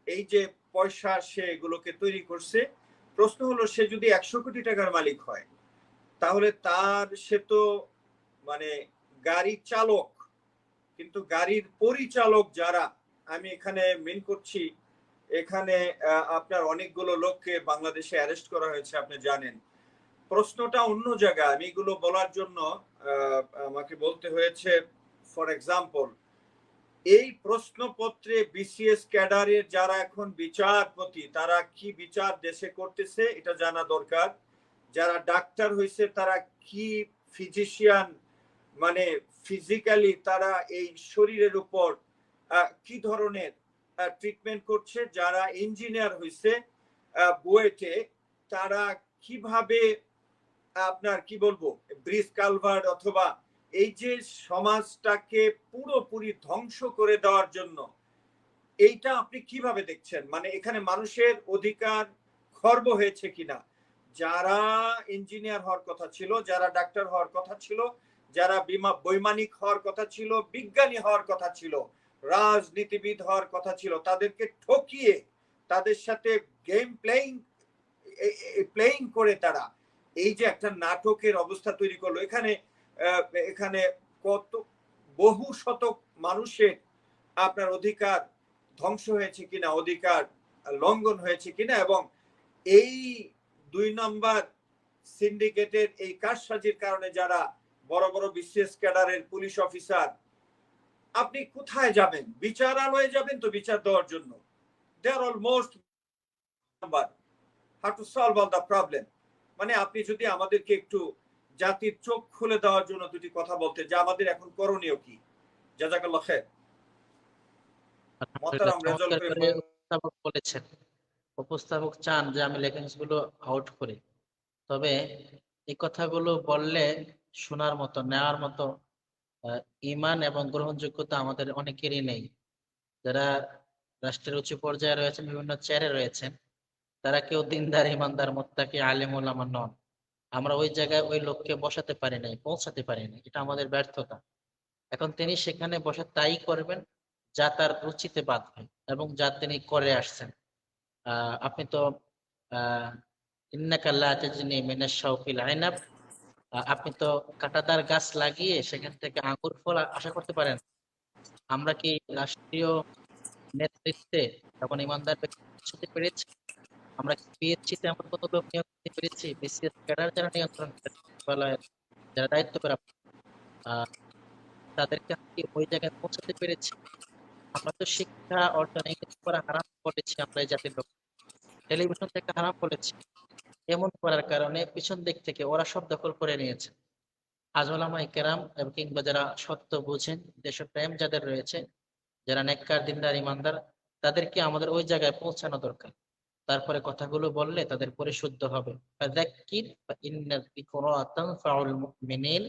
এই যে পয়সা সে এগুলোকে তৈরি করছে। প্রশ্ন হলো, সে যদি 100 কোটি টাকার মালিক হয়, তাহলে সে তো মানে গাড়ি চালক, কিন্তু গাড়ির পরিচালক যারা, আমি এখানে মেন করছি, এখানে আপনার অনেকগুলো লোককে বাংলাদেশে অ্যারেস্ট করা হয়েছে, আপনি জানেন। প্রশ্নটা অন্য জায়গায়, আমি এগুলো বলার জন্য আমাকে বলতে হয়েছে। ফর এক্সাম্পল, এই প্রশ্নপত্রে বিসিএস ক্যাডারের যারা এখন বিচারপতি, তারা কি বিচার দেশে করতেছে এটা জানা দরকার। যারা ডাক্তার হয়েছে তারা কি ফিজিশিয়ান, মানে ফিজিক্যালি তারা এই শরীরের উপর কি ধরনের ট্রিটমেন্ট করছে। যারা ইঞ্জিনিয়ার হয়েছে বুয়েটে, তারা কিভাবে আপনার কি বলবো ব্রিজ কালভার্ট অথবা এই যে সমাজটাকে পুরোপুরি ধ্বংস করে দেওয়ার জন্য, এইটা আপনি কিভাবে দেখছেন? মানে এখানে মানুষের অধিকার খর্ব হয়েছে কিনা? যারা ইঞ্জিনিয়ার হওয়ার কথা ছিল, যারা ডাক্তার হওয়ার কথা ছিল, যারা বৈমানিক হওয়ার কথা ছিল, বিজ্ঞানী হওয়ার কথা ছিল, রাজনীতিবিদ হওয়ার কথা ছিল, তাদেরকে ঠকিয়ে তাদের সাথে গেম প্লেইং করে তারা এই যে একটা নাটকের অবস্থা তৈরি করলো। এখানে এখানে কত বহু শতক মানুষের আপনার অধিকার ধ্বংস হয়েছে কিনা, অধিকার লঙ্ঘন হয়েছে কিনা, এবং এই 2 নম্বর সিন্ডিকেটের এই কারসাজির কারণে যারা বড় বড় বিসিএস ক্যাডারের পুলিশ অফিসার, আপনি কোথায় যাবেন? বিচারালয়ে যাবেন তো বিচার দেওয়ার জন্য। They are almost number how to solve all the problem. মানে আপনি যদি আমাদেরকে একটু জাতির চোখ খুলে দেওয়ার জন্য দুটি কথা বলতে, যে আমাদের এখন করণীয় কি। জাযাকাল্লাহ খাইর। আলহামদুলিল্লাহ, মোহতারাম রেজাউল চমৎকার করিম। করে উপস্থাপক বলেছেন। উপস্থাপক চান যে আমি লেখেন্স গুলো আউট করি, তবে এই কথাগুলো বললে শোনার মতো, নেওয়ার মতো ঈমান এবং গ্রহণযোগ্যতা আমাদের অনেকেরই নেই। যারা রাষ্ট্রের উঁচু পর্যায়ে রয়েছেন, বিভিন্ন চেয়ারে রয়েছেন, তারা কেউ দিনদার, ইমানদার, মুত্তাকি, আলেম ওলামা নন। আমরা ওই জায়গায় ওই লোককে বসাতে পারি নাই, পৌঁছাতে পারি নাই, এটা আমাদের ব্যর্থতা। এখন তিনি সেখানে বসে তাই করবেন যা তার রুচিতে বাধবে এবং যা তিনি করে আসছেন। আপনি তো আহ ইন্নাকা লা তাজনি মিনাশ শাওকিল আইনাব, আপনি তো কাঁটাতার গাছ লাগিয়ে সেখান থেকে আঙ্গুর ফল আশা করতে পারেন। আমরা কি রাষ্ট্রীয় নেতৃত্বে তখন ইমানদার ব্যক্তি পৌঁছাতে পেরেছি? আমরা কি পিএসসিতে এমন কোনো লোক নিয়োগ দিতে পেরেছি, বিসিএস ক্যাডার যারা নিয়ন্ত্রণ করেন, বিশ্ববিদ্যালয়ের যারা দায়িত্ব প্রাপ্ত, আহ তাদেরকে আমরা কি ওই জায়গায় পৌঁছাতে পেরেছি? আমরা তো শিক্ষা অর্জন ইংরেজি পড়া হারাম করেছি, আমরা এই জাতির লোক। টেলিভিশন থেকে হারাম বলেছি, এমন করার কারণে পিছন দিক থেকে ওরা সব দখল করে নিয়েছে। আজ ওলামায়ে কেরাম এবং কিংবা যারা সত্য বুঝেন, দেশপ্রেম যাদের রয়েছে, যারা নেককার, দিনদার, ইমানদার, তাদেরকে আমাদের ওই জায়গায় পৌঁছানো দরকার। তারপরে কথাগুলো বললে তাদের পরিশুদ্ধ হবে। ফাযাক্কির ফাইন্না যিকরা তানফাউল মুমিনিন,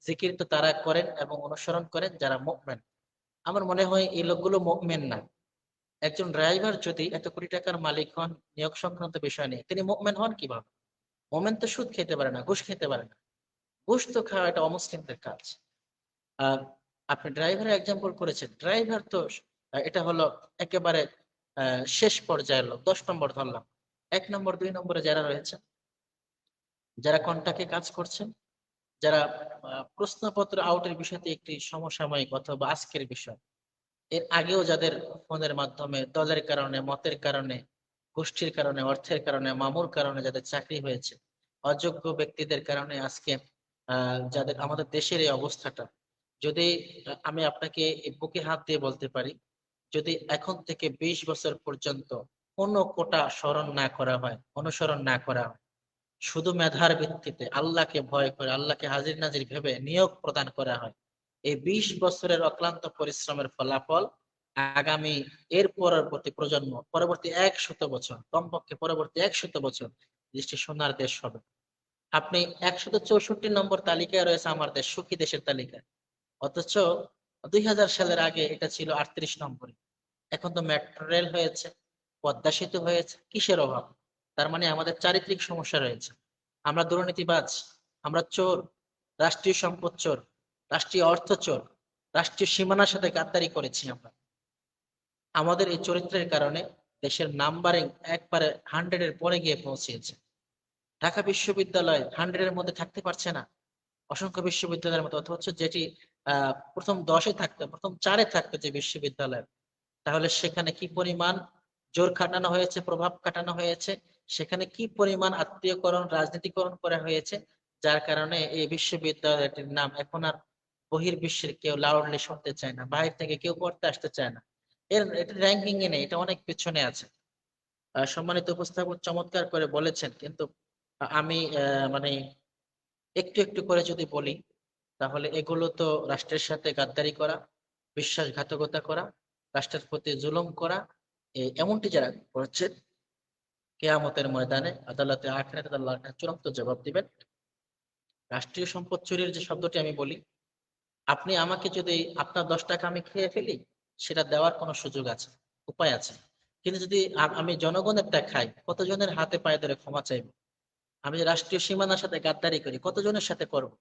জিকির তো তারা করেন এবং অনুসরণ করেন যারা মুমিন। আমার মনে হয় এই লোকগুলো মুমিন না। একজন ড্রাইভার যদি এত কোটি টাকার মালিক হন, নিয়োগ সংক্রান্ত বিষয় নিয়ে, তিনি মুমিন হন কিভাবে? মুমিন তো সুদ খেতে পারে না, ঘুষ খেতে পারে না। ঘুষ তো খাওয়া এটা অমুসলিমদের কাজ। আহ আপনি ড্রাইভারের এক্সাম্পল করেছেন, ড্রাইভার তো এটা হলো একেবারে শেষ পর্যায়ের লোক, 10 নম্বর ধরলাম। 1 নম্বর 2 নম্বরে যারা রয়েছে, যারা কন্টাকে কাজ করছেন, যারা প্রশ্নপত্র আউটের বিষয়তে একটি সমসাময়িক অথবা আজকের বিষয়, এর আগেও যাদের ফোনের মাধ্যমে দলের কারণে, মতের কারণে, গোষ্ঠীর কারণে, অর্থের কারণে, মামুর কারণে যাদের চাকরি হয়েছে, অযোগ্য ব্যক্তিদের কারণে আজকে যাদের আমাদের দেশের এই অবস্থাটা, যদি আমি আপনাকে এই বুকে হাত দিয়ে বলতে পারি, যদি এখন থেকে 20 বছর পর্যন্ত কোনো কোটা স্মরণ না করা হয়, অনুসরণ না করা হয়, শুধু মেধার ভিত্তিতে আল্লাহকে ভয় করে, আল্লাহকে হাজির নাজির ভেবে নিয়োগ প্রদান করা হয়, এই 20 বছরের অক্লান্ত পরিশ্রমের ফলাফল আগামী এর পরবর্তী প্রজন্ম, পরবর্তী 100 বছর, কমপক্ষে পরবর্তী 100 বছর দেশটি সোনার দেশ হবে। আপনি 164 নম্বর তালিকায় রয়েছে আমার দেশ, সুখী দেশের তালিকায়। অথচ 2000 সালের আগে এটা ছিল 38 নম্বরে। এখন তো মেট্রো রেল হয়েছে, পদ্মা সেতু হয়েছে, কিসের অভাব? তার মানে আমাদের চারিত্রিক সমস্যা রয়েছে। আমরা দুর্নীতিবাজ, আমরা চোর, রাষ্ট্রীয় সম্পদ চোর, রাষ্ট্রীয় অর্থ চোর, রাষ্ট্রীয় সীমানার সাথে গাদ্দারি করেছি আমরা। আমাদের এই চরিত্রের কারণে দেশের নাম্বারিং একবারে 100-এর পরে গিয়ে পৌঁছেছে। ঢাকা বিশ্ববিদ্যালয় 100-এর মধ্যে থাকতে পারছে না, অসংখ্য বিশ্ববিদ্যালয়ের মতো, অথচ যেটি প্রথম 10-এ থাকতো, প্রথম 4-এ থাকতো যে বিশ্ববিদ্যালয়, তাহলে সেখানে কি পরিমাণ জোর খাটানো হয়েছে, প্রভাব খাটানো হয়েছে, সেখানে কি পরিমাণ আত্মীয়করণ, রাজনীতিকরণ করা হয়েছে, যার কারণে এই বিশ্ববিদ্যালয়টির নাম এখন আর বহির্বিশ্বের কেউ লাউডলি শুনতে চায় না, বাইরে থেকে কেউ পড়তে আসতে চায় না। এটা র্যাঙ্কিং এ নেই, এটা অনেক পিছনে আছে। সম্মানিত উপস্থাপক চমৎকার করে বলেছেন, কিন্তু আমি মানে একটু একটু করে যদি বলি, তাহলে এগুলো তো রাষ্ট্রের সাথে গাদ্দারি করা, বিশ্বাসঘাতকতা করা, রাষ্ট্রের প্রতি জুলুম করা, এমনটি যারা করছে, কেয়ামতের ময়দানে আদালতে আখিরাতে আল্লাহ চূড়ান্ত জবাব দিবেন। রাষ্ট্রীয় সম্পদ চুরির যে শব্দটি আমি বলি, আপনি আমাকে যদি আপনার 10 টাকা আমি খেয়ে ফেলি, সেটা দেওয়ার কোনো সুযোগ আছে, উপায় আছে। কিন্তু যদি আমি জনগণের টাকা খাই, কতজনের হাতে পায়ে ধরে ক্ষমা চাইব? আমি যে রাষ্ট্রীয় সীমানার সাথে গাদ্দারি করি, কতজনের সাথে করব?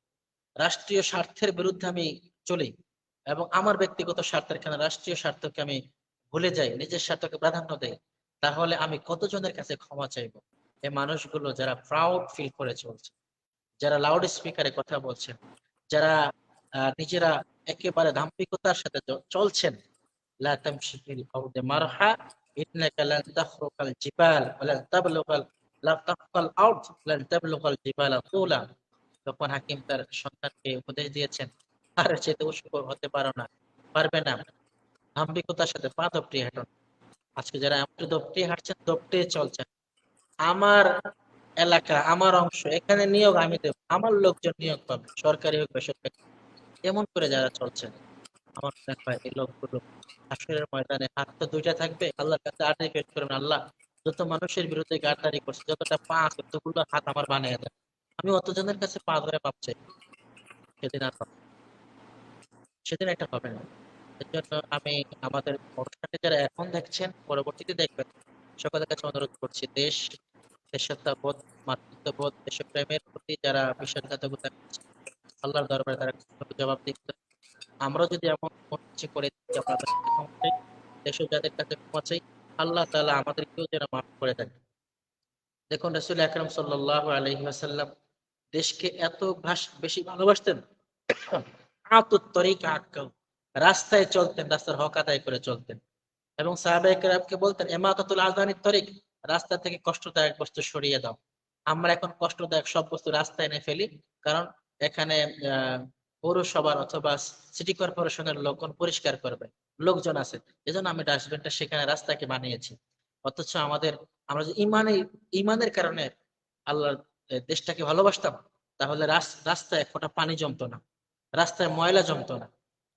রাষ্ট্রীয় স্বার্থের বিরুদ্ধে আমি চলি এবং আমার ব্যক্তিগত স্বার্থের কারণে রাষ্ট্রীয় স্বার্থকে আমি ভুলে যাই, নিজের স্বার্থকে প্রাধান্য দেই, তাহলে আমি কতজনের কাছে ক্ষমা চাইব? এই মানুষগুলো যারা প্রাউড ফিল করে চলছে, যারা লাউড স্পিকারে কথা বলছেন, যারা নিজেরা একেবারে দাম্ভিকতার সাথে চলছেন, লা তামশি ফিল আরদি মারহা ইন্নাকা লান তাখরুকাল জিবাল ওয়া লান তাবলুগাল লা তাখকাল আরদ লান তাবলুগাল জিবালা তুলা। তখন হাকিম তার সন্তানকে উপদেশ দিয়েছেন, আর যেতে উৎসুক হতে পারো না, পারবে না, দাম্ভিকতার সাথে পা দপটিয়ে হাঁটো না। আজকে যারা এমন দপটিয়ে হাঁটছেন, দপটিয়ে চলছেন, আমার এলাকা, আমার অংশ, এখানে নিয়োগ আমি দেব, আমার লোকজন নিয়োগ পাবে, সরকারি হোক বেসরকারি, এমন করে যারা চলছেন, আমার মনে হয় এই লোকগুলো হাসরের ময়দানে হাত তো দুইটা থাকবে, আল্লাহর কাছে আর রিকোয়েস্ট করবেন, আল্লাহ যত মানুষের বিরুদ্ধে গাদ্দারি করছে, যতটা পা আছে ততগুলো হাত আমার বানিয়ে দেন, আমি অতজনের কাছে পা ধরে পাপ চাই। সেদিন আর হবে না। সেদিন একটা হবে না। এর জন্য আমি আমাদের অনুষ্ঠানটি যারা এখন দেখছেন, পরবর্তীতে দেখবেন, সকলের কাছে অনুরোধ করছি, দেশাত্মবোধ, মাতৃত্ববোধ, দেশপ্রেমের প্রতি যারা বিশ্বাসঘাতকতা করছে, আল্লাহর দরবারে তারা জবাব দিতে। আমরা যদি এমন কোনো কিছু করে থাকি, আমরা তাদের কাছে ক্ষমা চাই, দেশ ও জাতির কাছে ক্ষমা চাই, আল্লাহ তাআলা আমাদেরকেও যেন মাফ করে থাকে। দেখুন, রাসূল আকরাম সাল্লাল্লাহু আলাইহি ওয়াসাল্লাম দেশকে এত বেশি ভালোবাসতেন, আতুত তরিকা আক্কাল, রাস্তায় চলতেন, রাস্তার হক আদায় করে চলতেন, এবং সাহাবায়ে কেরামকে বলতেন ইমাতাতুল আযানিত তরিক, রাস্তা থেকে কষ্টদায়ক বস্তু সরিয়ে দাও। আমরা এখন কষ্টদায়ক সব বস্তু রাস্তায় এনে ফেলি, কারণ এখানে পৌরসভার অথবা সিটি কর্পোরেশনের লোকজন পরিষ্কার করবে, লোকজন আছে, এজন্য আমি ডাস্টবিনটা সেখানে রাস্তাকে বানিয়েছি। অথচ আমরা যে ইমানের কারণে আল্লাহর দেশটাকে ভালোবাসতাম, তাহলে রাস্তায় এক ফোঁটা পানি জমতো না, রাস্তায় ময়লা জমতো না।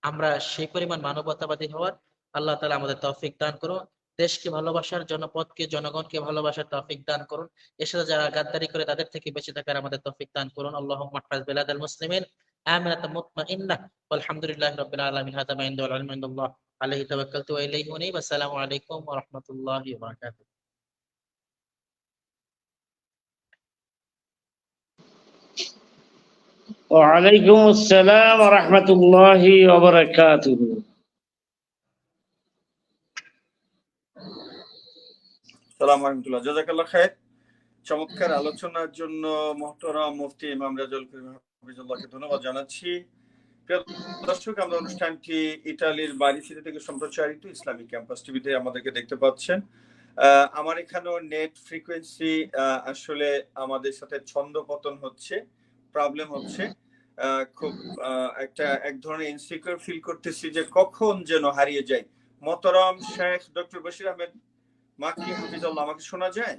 আমরা সেই পরিমাণ মানবতাবাদী হওয়ার আল্লাহ তাআলা আমাদের তৌফিক দান করুন। দেশকে ভালোবাসার, জনপদকে, জনগণকে ভালোবাসার তৌফিক দান করুন। এর সাথে যারা গাদ্দারি করে তাদের থেকে বেঁচে থাকার আমাদের তৌফিক দান করুন। আল্লাহুম্মা হফিজ বিলাদাল মুসলিমিন আমিনাতাম মুতমাইন্নাহ ওয়ালহামদুলিল্লাহি রাব্বিল আলামিন। হাদা মা ইনদাল ইলমু ইনদাল্লাহ আলাইহি তাওয়াক্কালতু ওয়া ইলাইহি উনীব। আসসালামু আলাইকুম ওয়া রাহমাতুল্লাহি ওয়া বারাকাতুহু। ওয়ালাইকুম আসসালাম ওয়া রাহমাতুল্লাহি ওয়া বারাকাতুহু। আসসালামু আলাইকুম, জাযাকাল্লাহ খায়ের। চমৎকার আলোচনার জন্য মুহতারাম মুফতি ইমাম রাজুল করিম হাফিজুল্লাহকে ধন্যবাদ জানাচ্ছি। প্রিয় দর্শক, আমরা অনুষ্ঠানটি ইতালির বাড়ি সিটি থেকে সম্প্রচারিত ইসলামিক ক্যাম্পাস টিভিতে আমাদেরকে দেখতে পাচ্ছেন। আমার এখানেও নেট ফ্রিকোয়েন্সি আসলে আমাদের সাথে ছন্দপতন হচ্ছে, প্রবলেম হচ্ছে। খুব এক ধরনের ইনসিকিউর ফিল করতেছি যে কখন যেন হারিয়ে যায়। মোহতারাম শেখ ডক্টর বশির আহমেদ মাকি হাফিজুল্লাহ, আমাকে শোনা যায়?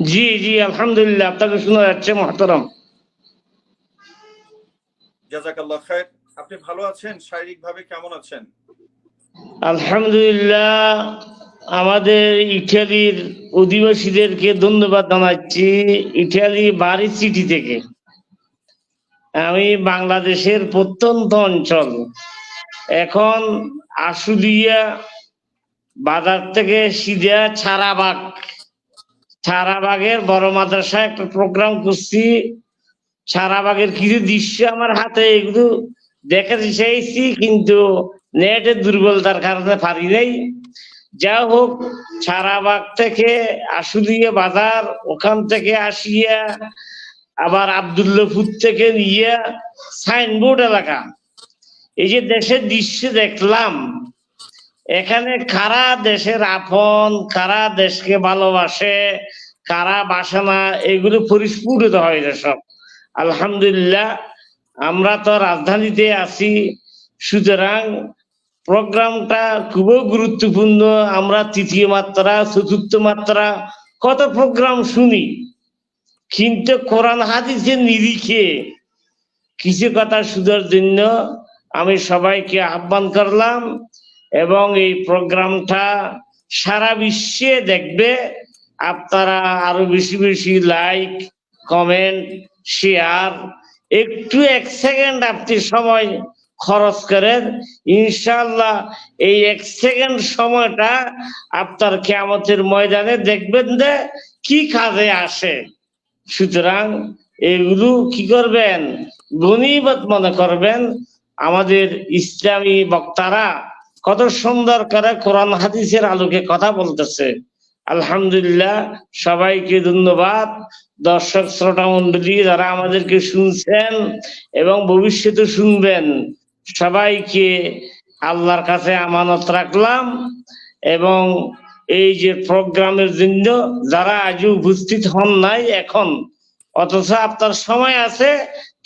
জি জি, আলহামদুলিল্লাহ, আপনাকে শোনা যাচ্ছে মুহতারাম। জাযাকাল্লাহ খায়ের। আপনি ভালো আছেন? শারীরিকভাবে কেমন আছেন? আলহামদুলিল্লাহ, আমাদের ইটালির অধিবাসীদেরকে ধন্যবাদ জানাচ্ছি। ইটালি বাড়ি সিটি থেকে। আমি বাংলাদেশের প্রত্যন্ত অঞ্চল, এখন আশুলিয়া বাজার থেকে সিধা ছাড়াবাগের বড় মাদ্রাসায় একটা প্রোগ্রাম করছি। ছাড়াবাগের কিছু দৃশ্য আমার হাতে, এগুলো দেখাতে চাইছি, কিন্তু নেটের দুর্বলতার কারণে পারি নাই। যা হোক, ছাড়াবাগ থেকে আশুলিয়া বাজার, ওখান থেকে আসিয়া আবার আব্দুল্লাপুর থেকে নিয়ে সাইনবোর্ড এলাকা, এই যে দেশের দৃশ্য দেখলাম, এখানে কারা দেশের আপন, কারা দেশকে ভালোবাসে, কারা বাসে না, এগুলো পরিস্ফুটিত হয় সব। আলহামদুলিল্লাহ, আমরা তো রাজধানীতে আছি, সুতরাং প্রোগ্রামটা খুবই গুরুত্বপূর্ণ। আমরা তৃতীয় মাত্রা, চতুর্থ মাত্রা কত প্রোগ্রাম শুনি, কিন্তু কোরআন হাদিসের নিরিখে কিছু কথা শোনার জন্য আমি সবাইকে আহ্বান করলাম, এবং এই প্রোগ্রামটা সারা বিশ্বে দেখবে। আপনারা আরো বেশি বেশি লাইক, কমেন্ট, শেয়ার, একটু 1 সেকেন্ড আপনি সময় খরচ করেন, ইনশাআল্লাহ এই 1 সেকেন্ড সময়টা আপনার কিয়ামতের ময়দানে দেখবেন যে কি কাজে আসে। সুতরাং এগুলো কি করবেন, গনিমত মনে করবেন। আমাদের ইসলামী বক্তারা কত সুন্দর করে কোরআন হাদিসের আলোকে কথা বলতেছে। আলহামদুলিল্লাহ, সবাইকে ধন্যবাদ। দর্শক শ্রোতা মন্ডলী যারা আমাদেরকে শুনছেন এবং ভবিষ্যতে শুনবেন, সবাইকে আল্লাহর কাছে আমানত রাখলাম। এবং এই যে প্রোগ্রামের জন্য যারা আজ উপস্থিত হন নাই এখন, অথচ আপনার সময় আছে,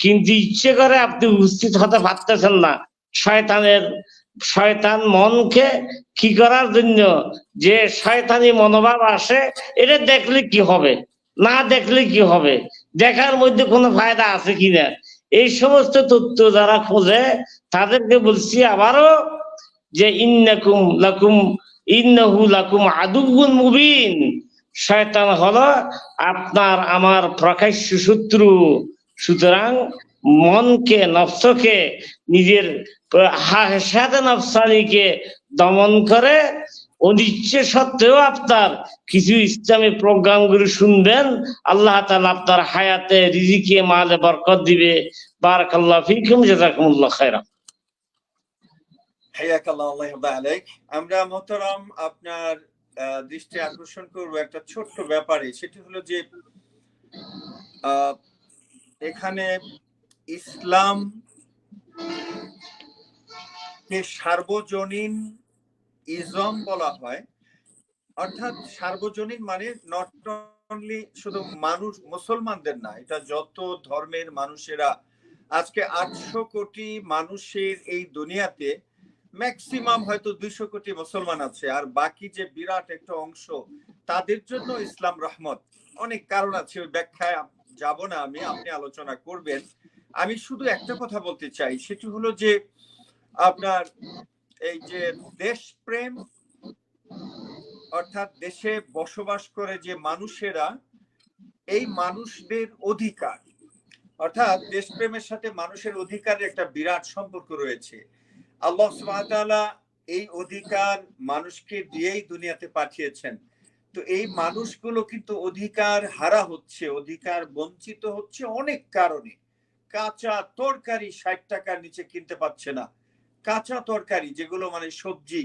কিন্তু ইচ্ছে করে আপনি উপস্থিত হতে পারতেছেন না, শয়তান মনকে কি করার জন্য, যে শয়তানি মনোভাব আসে, এটা দেখলে কি হবে, না দেখলে কি হবে, দেখার মধ্যে কোনো ফায়দা আছে কিনা, এই সমস্ত তথ্য যারা খোঁজে তাদেরকে বলছি আবারও যে ইন্নাহু লাকুম আদুউন মুবিন। শয়তান হলো আপনার আমার প্রকাশ্য শত্রু। সুতরাং মনকে, নফসকে, নিজের হাসাতে নফসানিকে দমন করে অনিচ্ছে সত্ত্বেও আপনার কিছু ইসলামী প্রোগ্রামগুলো শুনবেন। আল্লাহ তাআলা আপনার হায়াতে, রিজিকে, মালে বরকত দিবে। বারাকাল্লাহু ফিকুম, জাযাকুমুল্লাহ খায়রা। হাইয়াকাল্লাহ, আল্লাহ ইয়ারদা আলাইক। আমরা মোহতারাম আপনার দৃষ্টি আকর্ষণ করব একটা ছোট্ট ব্যাপারে। সেটি হলো যে এখানে ইসলাম কে সার্বজনীন ইজম বলা হয়, অর্থাৎ সার্বজনীন মানে নট অনলি শুধু মানুষ, মুসলমানদের না, এটা যত ধর্মের মানুষেরা, আজকে 800 কোটি মানুষের এই দুনিয়াতে ম্যাক্সিমাম হয়তো 200 কোটি মুসলমান আছে, আর বাকি যে বিরাট একটা অংশ, তাদের জন্য ইসলাম রহমত। অনেক কারণ আছে, ওই ব্যাখ্যায় যাব না আমি, আপনি আলোচনা করবেন। আমি শুধু একটা কথা বলতে চাই, সেটি হলো যে আপনার এই যে দেশপ্রেম, অর্থাৎ দেশে বসবাস করে যে মানুষেরা, এই মানুষদের অধিকার, অর্থাৎ দেশপ্রেমের সাথে মানুষের অধিকারের একটা বিরাট সম্পর্ক রয়েছে। আল্লাহ সুবহানাহু ওয়া তাআলা এই অধিকার মানুষকে দিয়েই দুনিয়াতে পাঠিয়েছেন। তো এই মানুষগুলো কিন্তু অধিকার হারা হচ্ছে, অধিকার বঞ্চিত হচ্ছে অনেক কারণে। কাঁচা তরকারি 60 টাকার নিচে কিনতে পাচ্ছে না। কাঁচা তরকারি যেগুলো মানে সবজি,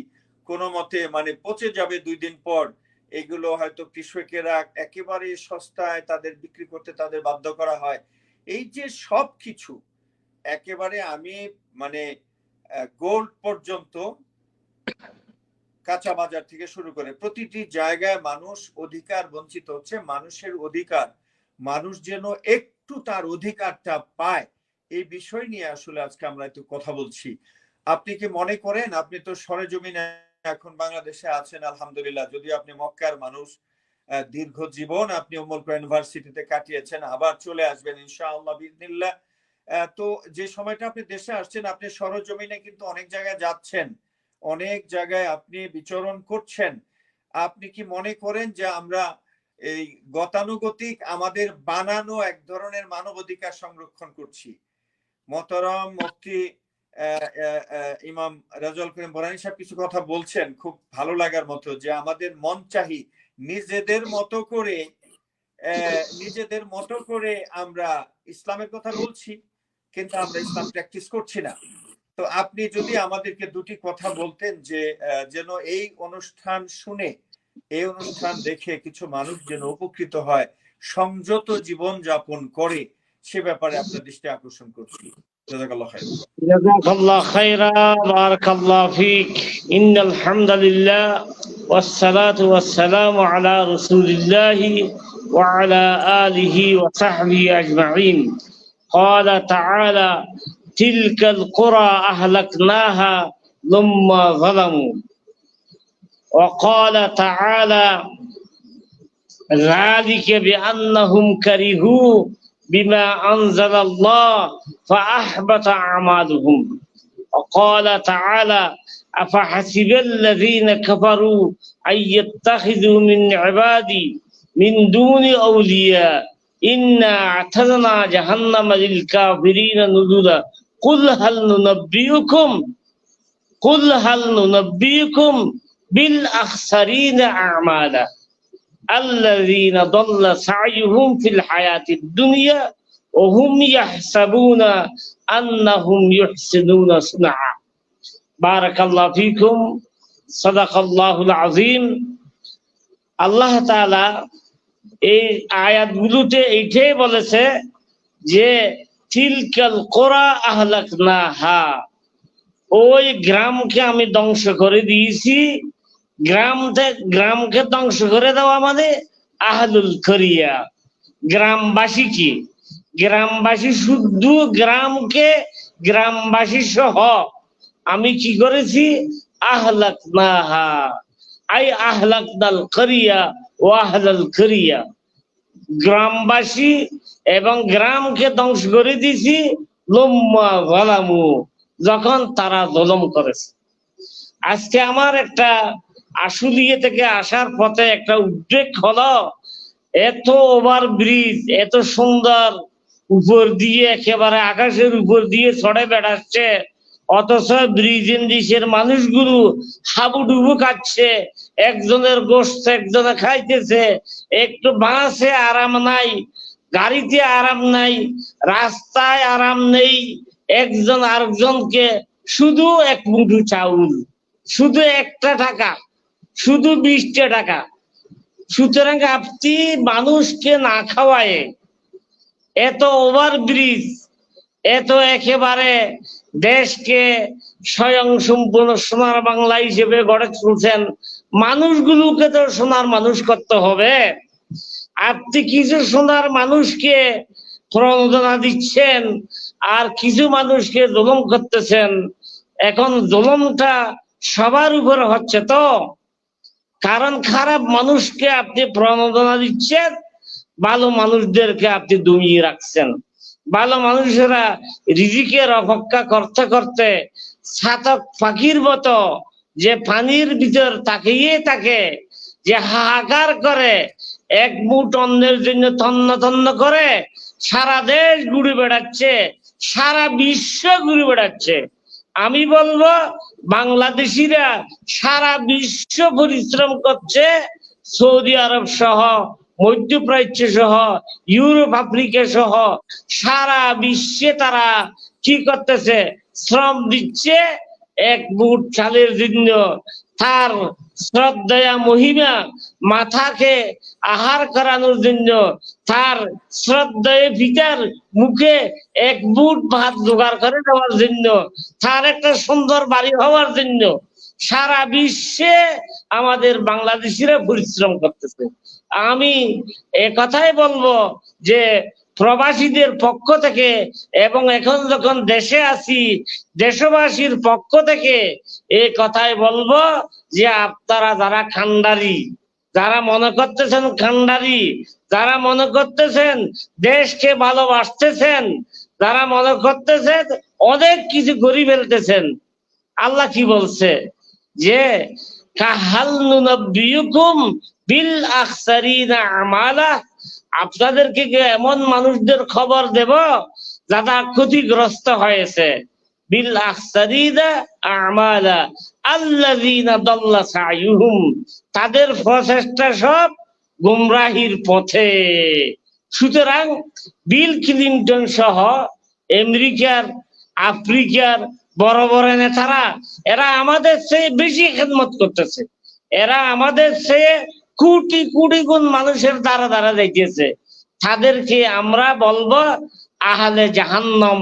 কোনো মতে মানে পচে যাবে 2 দিন পর, এগুলো হয়তো কৃষকেরা একেবারে সস্তায় তাদের বিক্রি করতে তাদের বাধ্য করা হয়। এই যে সব কিছু একেবারে, আমি মানে গোল্ড পর্যন্ত, কাঁচা বাজার থেকে শুরু করে প্রতিটি জায়গায় মানুষ অধিকার বঞ্চিত হচ্ছে। মানুষের অধিকার, মানুষ যেন একটু তার অধিকারটা পায়, এই বিষয় নিয়ে আসলে আজকে আমরা একটু কথা বলছি। আপনি কি মনে করেন, আপনি তো সরেজমিনে এখন বাংলাদেশে আছেন আলহামদুলিল্লাহ, যদিও আপনি মক্কার মানুষ, দীর্ঘ জীবন আপনি উম্মুল কুরা ইউনিভার্সিটিতে কাটিয়েছেন, আবার চলে আসবেন ইনশাআল্লাহ বিইذনিল্লাহ। তো যে সময়টা আপনি দেশে আসছেন, আপনি সরেজমিনে কিন্তু অনেক জায়গায় যাচ্ছেন, অনেক জায়গায় আপনি বিচরণ করছেন। আপনি কি মনে করেন যে আমরা এই গতানুগতিক আমাদের বানানো এক ধরনের মানবাধিকার সংরক্ষণ করছি? মোহতারাম মুফতি ইমাম রাজউল করিম বরানী সাহেব কিছু কথা বলছেন খুব ভালো লাগার মতো, যে আমাদের মন চাহি নিজেদের মতো করে আমরা ইসলামের কথা বলছি, কিন্তু আমরা ইসলাম প্র্যাকটিস করছি না। তো আপনি যদি আমাদেরকে দুটি কথা বলতেন, যে যেন এই অনুষ্ঠান শুনে, এই অনুষ্ঠান দেখে কিছু মানুষ যেন উপকৃত হয়, সংযত জীবন যাপন করে, সে ব্যাপারে আপনার দৃষ্টি আকর্ষণ করছি। জাযাকাল্লাহু খাইর। জাযাকাল্লাহু খাইরা, বারাকাল্লাহু ফিক। ইন্নাল হামদুলিল্লাহ ওয়াসসালাতু ওয়াসসালামু আলা রাসূলিল্লাহ ওয়া আলা আলিহি ওয়া সাহবিহি আজমাইন। ক্বালা তাআলা তিলকাল কুরা আহলাকনাহা লাম্মা যালামু। ওয়া ক্বালা তাআলা যালিকা বিআন্নাহুম কারিহু বিমা আনজালাল্লাহ فأحبط أعمالهم. وقال تعالى أفحسب الذين كفروا أن يتخذوا من عبادي من دون أولياء إنا أعتدنا جهنم للكافرين نزلا قل هل ننبئكم بالأخسرين أعمالا الذين ضل سعيهم في الحياة الدنيا وهم يحسبون أنهم يحسنون صنعا. بارك الله فيكم. صدق الله العظيم. আল্লাহ তাআলা এই আয়াতগুলোতে এইটাই বলেছে যে তিলকাল কুরা আহলাকনাহা, ওই গ্রামকে আমি ধ্বংস করে দিয়েছি। গ্রামকে ধ্বংস করে দেওয়া মানে আহলুল করিয়া, গ্রামবাসী কি, গ্রামবাসী শুদ্ধ গ্রামবাসী সহ আমি কি করেছি? আহলাকনাহা আই আহলাকনাল করিয়া ও আহলাল করিয়া, গ্রামবাসী এবং গ্রামকে ধ্বংস করে দিয়েছি। লাম্মা যালামু, যখন তারা জুলুম করেছে। আজকে আমার একটা আশুলিয়া থেকে আসার পথে একটা উদ্বেগ হলো, এত ওভারব্রিজ, এত সুন্দর উপর দিয়ে একেবারে আকাশের উপর দিয়ে ছড়ে বেড়াচ্ছে, অথচ ব্রিজের মানুষগুলো হাবুডুবু খাচ্ছে, একজনের গোশত একজনে খাইতেছে, একটু বাসে আরাম নাই, গাড়িতে আরাম নাই, রাস্তায় আরাম নেই, একজন আরেকজনকে শুধু এক মুঠো চাউল, শুধু একটা টাকা, শুধু 20টা টাকা। সুতরাং আপনি মানুষকে না খাওয়ায় এত ওভারব্রিজ, এত একেবারে দেশকে স্বয়ং সম্পূর্ণ সোনার বাংলা হিসেবে গড়ে তুলছেন, মানুষগুলোকে তো সোনার মানুষ করতে হবে। আপনি কিছু সোনার মানুষকে প্রণোদনা দিচ্ছেন আর কিছু মানুষকে জুলুম করতেছেন। এখন জুলুমটা সবার উপরে হচ্ছে তো, কারণ খারাপ মানুষকে আপনি প্রণোদনা দিচ্ছেন, ভালো মানুষদেরকে আপনি দমিয়ে রাখছেন। ভালো মানুষেরা রিজিকের অপেক্ষা করতে করতে ছাতক পাখির মতো যে পানির ভিতর তাকিয়ে থাকে, যে হাহাকার করে, এক মুঠ অন্যের জন্য তন্ন তন্ন করে সারা দেশ ঘুরে বেড়াচ্ছে, সারা বিশ্ব ঘুরে বেড়াচ্ছে। আমি বলবো বাংলাদেশিরা সারা বিশ্ব পরিশ্রম করছে, সৌদি আরব সহ, মধ্যপ্রাচ্য সহ, ইউরোপ আফ্রিকা সহ সারা বিশ্বে তারা কি করতেছে, শ্রম দিচ্ছে এক মুঠ চালের জন্য। তার শ্রদ্ধা মহিমা মাথাকে আহার করানোর জন্য, তার শ্রদ্ধেয় পিতার মুখে এক মুঠ ভাত জোগাড় করে দেওয়ার জন্য, তার একটা সুন্দর বাড়ি হওয়ার জন্য সারা বিশ্বে আমাদের বাংলাদেশিরা পরিশ্রম করতেছে। আমি কথাই বলবো যে প্রবাসীদের পক্ষ থেকে এবং এখন যখন দেশে আছি দেশবাসীর পক্ষ থেকে এই কথাই বলবো যে আপনারা যারা খান্ডারি, যারা মনে করতেছেন খান্ডারি, যারা মনে করতেছেন দেশকে ভালোবাসতেছেন, যারা মনে করতেছেন অনেক কিছু করে ফেলতেছেন, আল্লাহ কি বলছে যে কাহাল নুনাব্বিয়ুকুম বিল আখসারিনা আমালা, আপনাদেরকে এমন মানুষদের খবর দেব যারা ক্ষতিগ্রস্ত হয়েছে, বিল আখসারিনা আমালা আল্লাযিনা দাল্লা সায়ুহুম, তাদের প্রচেষ্টা সব গুমরাহির পথে। সুতরাং বিল ক্লিনটন সহ আমেরিকার, আফ্রিকার বড় বড় নেতারা এরা আমাদের চেয়ে বেশি খেদমত করতেছে, এরা আমাদের চেয়ে কোটি কোটি গুণ মানুষের দ্বারা দ্বারা যাইতেছে। তাদেরকে আমরা বলবো আহলে জাহান্নাম।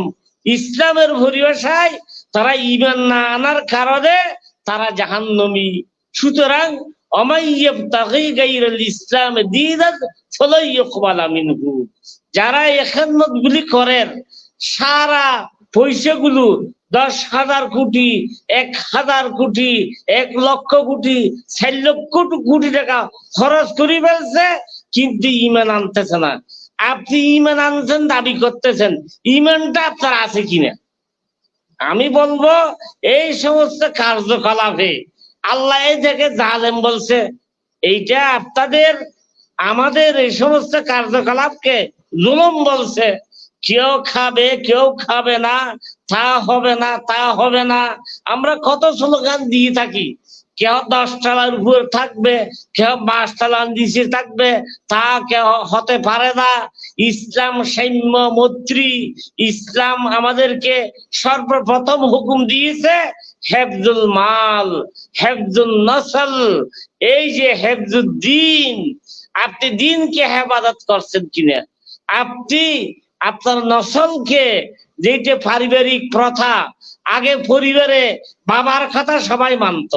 ইসলামের পরিভাষায় তারা ঈমান না আনার কারণে তারা জাহান্নামী। সুতরাং অমাইয়াবতাগি গায়রাল ইসলাম দীনান ফালা ইউকবালা মিনহু, যারা এই খেদমতগুলি করেন, সারা পয়সাগুলো 10,000 কোটি, 1,000 কোটি, 1 লক্ষ কোটি, 4 লক্ষ কোটি টাকা খরচ করে ফেলছে, কিন্তু ঈমান আনতেছে না। আপনি ঈমান আনছেন দাবি করতেছেন, ঈমানটা আপনার আছে কিনা? আমি বলবো এই সমস্ত কার্যকলাপে আল্লাহ এই থেকে জালেম বলছে, এইটা আপনাদের আমাদের এই সমস্ত কার্যকলাপকে জুলুম বলছে। কেউ খাবে কেউ খাবে না, তা হবে না তা হবে না, আমরা কত স্লোগান দিয়ে থাকি। কেউ 10 তলার উপর থাকবে, কেউ 5 তলার নিচে থাকবে, তা কেউ হতে পারে না। ইসলাম সাম্য মৈত্রী, ইসলাম আমাদেরকে সর্বপ্রথম হুকুম দিয়েছে হেফজুল মাল, হেফজুল নসল। এই যে হেফজুদ্দিন, আপনি দিনকে হেফাজত করছেন কিনা? আপনি আপনার নসলকে, যেটা পারিবারিক প্রথা, আগে পরিবারে বাবার কথা সবাই মানত,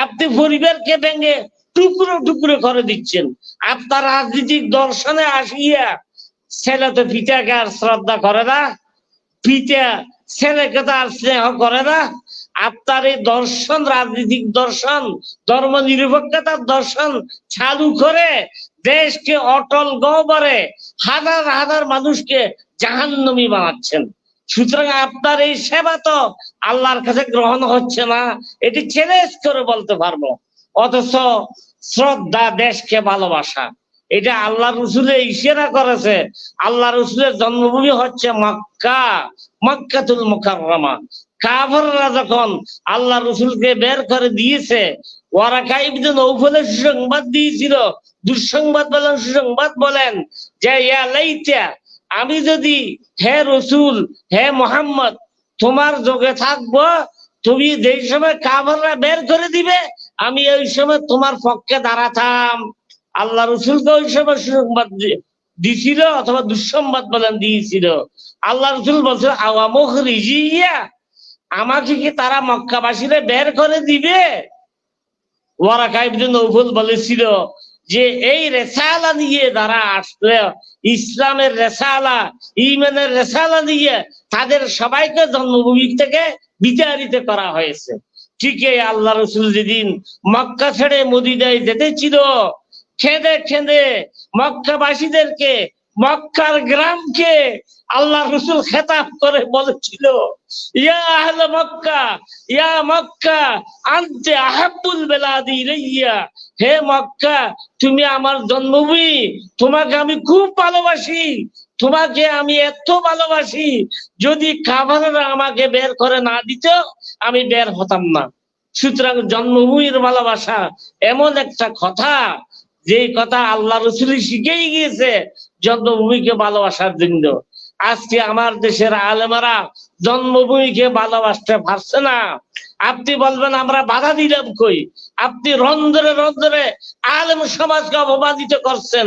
আপনি পরিবারকে ভেঙে টুকরো টুকরো করে দিচ্ছেন। আপনার রাজনৈতিক দর্শনে আসিয়া ছেলে তো পিতাকে আর শ্রদ্ধা করে না, পিতা ছেলেকে তো আর স্নেহ করে না। আপনার এই দর্শন, রাজনৈতিক দর্শন, ধর্ম নিরপেক্ষতার দর্শন চালু করে দেশকে অটল গহ্বরে হাজার হাজার মানুষকে জাহান্নামী বানাচ্ছেন। সুতরাং আপনার এই সেবা তো আল্লাহর কাছে গ্রহণ হচ্ছে না, এটি চ্যালেঞ্জ করে বলতে পারবো। অথচ শ্রদ্ধা, দেশকে ভালোবাসা, এটা আল্লাহ রসুলের ইশারা করেছে। আল্লাহ রসুলের জন্মভূমি হচ্ছে মক্কা, মক্কাতুল মুকাররমা। কাফেররা যখন আল্লাহ রসুলকে বের করে দিয়েছে, ওয়ারাকা ইবনে নওফলের সুসংবাদ দিয়েছিল, দুঃসংবাদ বলেন সুসংবাদ বলেন, যে ইয়া লাইতা, আমি যদি হে রসুল হে মোহাম্মদ তোমার যোগে থাকবো, তুমি যেই সময় কাফেররা বের করে দিবে আমি ওই সময় তোমার পক্ষে দাঁড়াতাম। আল্লাহ রসুলকে ওই সময় সুসংবাদ দিছিল, অথবা দুঃসংবাদ বলেন দিয়েছিল। আল্লাহ রসুল বলছিল আওয়া মুখরিজিয়া, আমাকে কি তারা মক্কাবাসীরা বের করে দিবে? ওয়ারাকা ইবনে নওফল বলেছিল যে এই রেসালা নিয়ে যারা আসলে, ইসলামের রেসালা, ঈমানের রেসালা নিয়ে তাদের সবাইকে জন্মভূমি থেকে বিতাড়িত করা হয়েছে। ঠিক এই আল্লাহ রসুল যেদিন মক্কা ছেড়ে মদিনায় যেতেছিল, খেদে খেদে মক্কাবাসীদেরকে, মক্কার গ্রামকে আল্লাহ রসুল খেতাব করে বলেছিল, ইয়া আহলে মক্কা, ইয়া মক্কা আনতে আহাব্বুল বেলাদি ইলাইয়া, হে মক্কা তুমি আমার জন্মভূমি, তোমাকে আমি খুব ভালোবাসি, তোমাকে আমি এত ভালোবাসি, যদি কাফেররা আমাকে বের করে না দিত আমি বের হতাম না। সুতরাং জন্মভূমির ভালোবাসা এমন একটা কথা, যেই কথা আল্লাহ রসুল শিখেই গিয়েছে জন্মভূমিকে ভালোবাসার জন্য। আজকে আমার দেশের আলেমারা জন্মভূমিকে ভালোবাসতে পারছে না। আপনি বলবেন আমরা বাধা দিলাম কই? আপনি রন্ধরে রন্ধরে আলেম সমাজকে অপমানিত করছেন,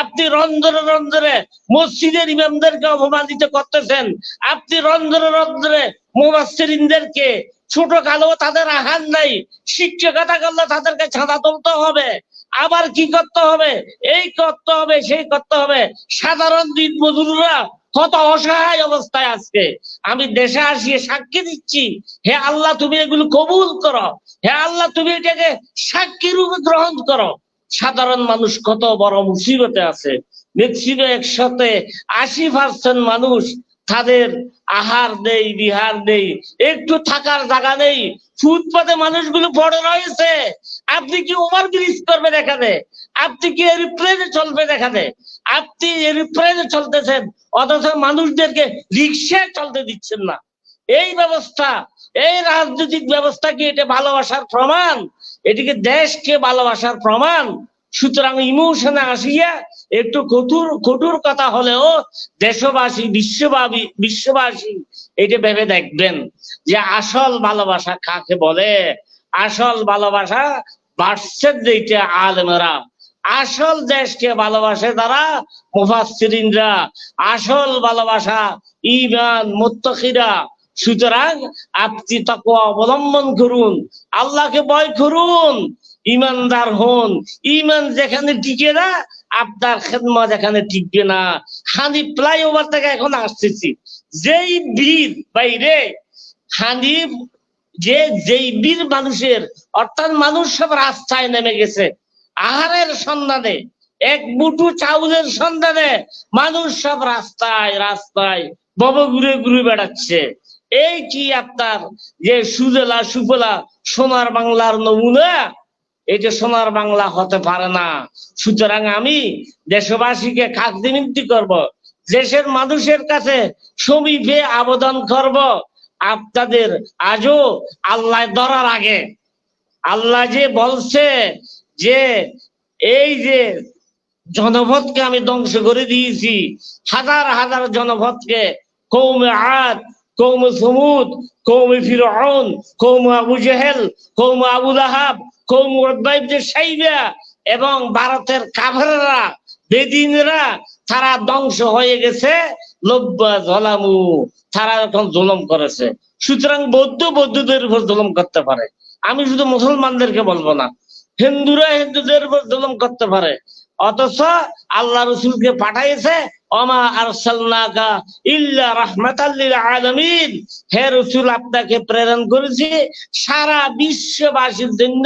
আপনি রন্ধরে রন্ধরে মসজিদের ইমামদেরকে অপমানিত করতেছেন, আপনি রন্ধরে রন্ধরে মুফাসসিরিনদেরকে ছোট কালো, তাদের আহার নাই, শিক্ষকতা করলে তাদেরকে ছাদা তুলতে হবে, আবার কি করতে হবে, এই করতে হবে সেই করতে হবে। সাধারণ দিনমজুররা কত অসহায় অবস্থায় আজকে। আমি দেশে আসিয়ে সাক্ষী দিচ্ছি, হে আল্লাহ তুমি এগুলো কবুল করো, হে আল্লাহ তুমি এটাকে সাক্ষী রূপে গ্রহণ করো। সাধারণ মানুষ কত বড় মুসিবতে আছে। ম্যাক্সিমাম 180% মানুষ তাদের আহার নেই, বিহার নেই, একটু থাকার জায়গা নেই, ফুটপাতে মানুষগুলো পড়ে রয়েছে। আপনি কি ওভার ব্রিজ করবেন এখানে? আপনি কি এরোপ্লেনে চলবেন এখানে? আপনি এরোপ্লেনে চলতেছেন, অথচ মানুষদেরকে রিক্সায় চলতে দিচ্ছেন না। এই ব্যবস্থা, এই রাজনৈতিক ব্যবস্থা কি এটা ভালোবাসার প্রমাণ? এটিকে দেশকে ভালোবাসার প্রমাণ? সুতরাং ইমোশনে আসিয়া একটু কঠোর কথা হলেও দেশবাসী, বিশ্ববাসী এটা ভেবে দেখবেন যে আসল ভালোবাসা কাকে বলে। আসল ভালোবাসা বাড়ছে যেটা আলেমেরা, আসল দেশকে ভালোবাসে তারা মুফাসসিরিনরা, আসল ভালোবাসা ঈমান মুত্তাকিরা। সুতরাং আপনি তাকওয়া অবলম্বন করুন, আল্লাহকে ভয় করুন, ইমানদার হন। ইমান যেখানে টিকে না, আপনার খেদমত এখানে টিকবে না। হানি ফ্লাইওভার থেকে এখন আসতেছি, যেই বীর বাইরে হানি, যেই বীর মানুষের, অর্থাৎ মানুষ সব রাস্তায় নেমে গেছে আহারের সন্ধানে, এক মুঠো চাউলের সন্ধানে মানুষ সব রাস্তায় রাস্তায় ঘুরে ঘুরে বেড়াচ্ছে। এই কি আপনার যে সুজলা সুফলা সোনার বাংলার নমুনা? এটা সোনার বাংলা হতে পারে না। সুতরাং আমি দেশবাসীকে কাকতি মিনতি করব, দেশের মানুষের কাছে সমীপে আবেদন করব, আপনাদের আজও আল্লাহ ধরার আগে, আল্লাহ যে বলছে যে এই যে জনপদকে আমি ধ্বংস করে দিয়েছি, হাজার হাজার জনপদকে, কওমে আদ, কওমে সমুদ, কওমে ফিরআউন, কওমে আবু জেহেল, কওমে আবু লাহাব, কওমে উতবা ইবনে শাইবা এবং ভারতের কাফেররা, বেদিনরা, তারা ধ্বংস হয়ে গেছে। লব্বা জলামু, তারা এখন জুলুম করেছে। সুতরাং বৌদ্ধদের উপর জুলুম করতে পারে, আমি শুধু মুসলমানদেরকে বলবো না, হিন্দুরা হিন্দুদের উপর জুলুম করতে পারে। অথচ আল্লাহ রসুলকে পাঠাইছে ওমা আরসালনাকা ইল্লা রাহমাতাল লিল আলামিন, হে রসুল আপনাকে প্রেরণ করেছি সারা বিশ্ববাসীর জন্য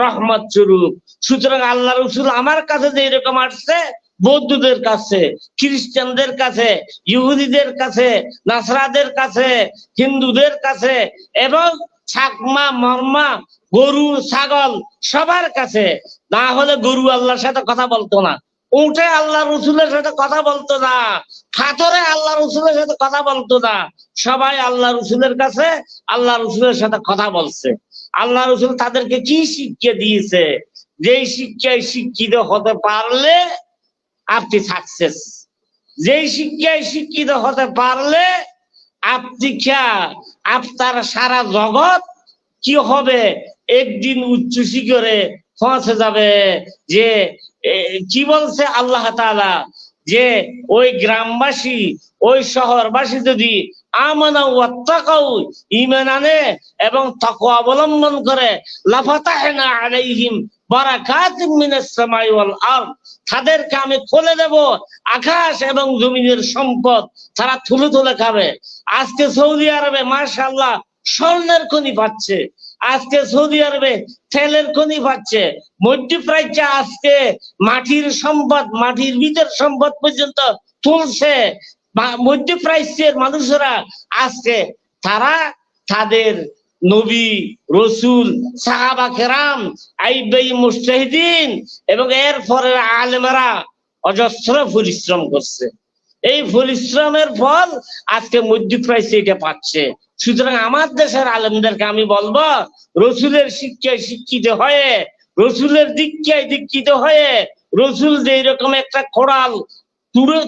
রহমত স্বরূপ। সুতরাং আল্লাহ রসুল আমার কাছে যে এরকম আসছে, বৌদ্ধদের কাছে, খ্রিস্টানদের কাছে, ইহুদিদের কাছে, নাসরাদের কাছে, হিন্দুদের কাছে এবং চাকমা মর্মা গরু ছাগল সবার কাছে, না হলে গরু আল্লাহর সাথে কথা বলতো না, উঠে আল্লাহ রসুলের সাথে কথা বলতো না, পাথরে আল্লাহ রসুলের সাথে কথা বলতো না, সবাই আল্লাহ রসুলের কাছে আল্লাহ রসুলের সাথে কথা বলছে। আল্লাহ রসুল তাদেরকে কি শিক্ষা দিয়েছে? যেই শিক্ষায় শিক্ষিত হতে পারলে আপনি সাকসেস, যেই শিক্ষায় শিক্ষিত হতে পারলে আপনি আপনার সারা জগৎ কি হবে, একদিন উচ্চ শিখরে পৌঁছে যাবে। যে কি বলছে আল্লাহ তাআলা, যে ওই গ্রামবাসী ওই শহরবাসী যদি আমানা ওয়াত্তাকাউ, ঈমান আনে এবং তাকওয়া অবলম্বন করে, লাফাতাহনা আলাইহিম বারাকাতিম মিনাস সামাই ওয়াল আরদ, তাদেরকে আমি খুলে দেব আকাশ এবং জমিনের সম্পদ, তারা তুলে তুলে খাবে। আজকে সৌদি আরবে মাশাআল্লাহ স্বর্ণের খনি পাচ্ছে, আজকে সৌদি আরবে তেলের খনি পাচ্ছে, মধ্যপ্রাচ্যে আজকে মাটির সম্পদ, মাটির ভিতর সম্পদ পর্যন্ত তুলছে। মধ্যপ্রাচ্যের মানুষেরা আজকে তারা তাদের নবী, রসুল, সাহাবা কেরাম, আইবাই মুজতাহিদিন এবং এর পরে আলেমেরা অজস্র পরিশ্রম করছে। এই পরিশ্রমের ফল আজকে মধ্যপ্রাচ্যে এটা পাচ্ছে। সুতরাং আমার দেশের আলেমদেরকে আমি বলবো, রসুলের শিক্ষায় শিক্ষিত হয়ে, রসুলের দীক্ষায় দীক্ষিত হয়ে, রসুল যে এরকম একটা কোড়াল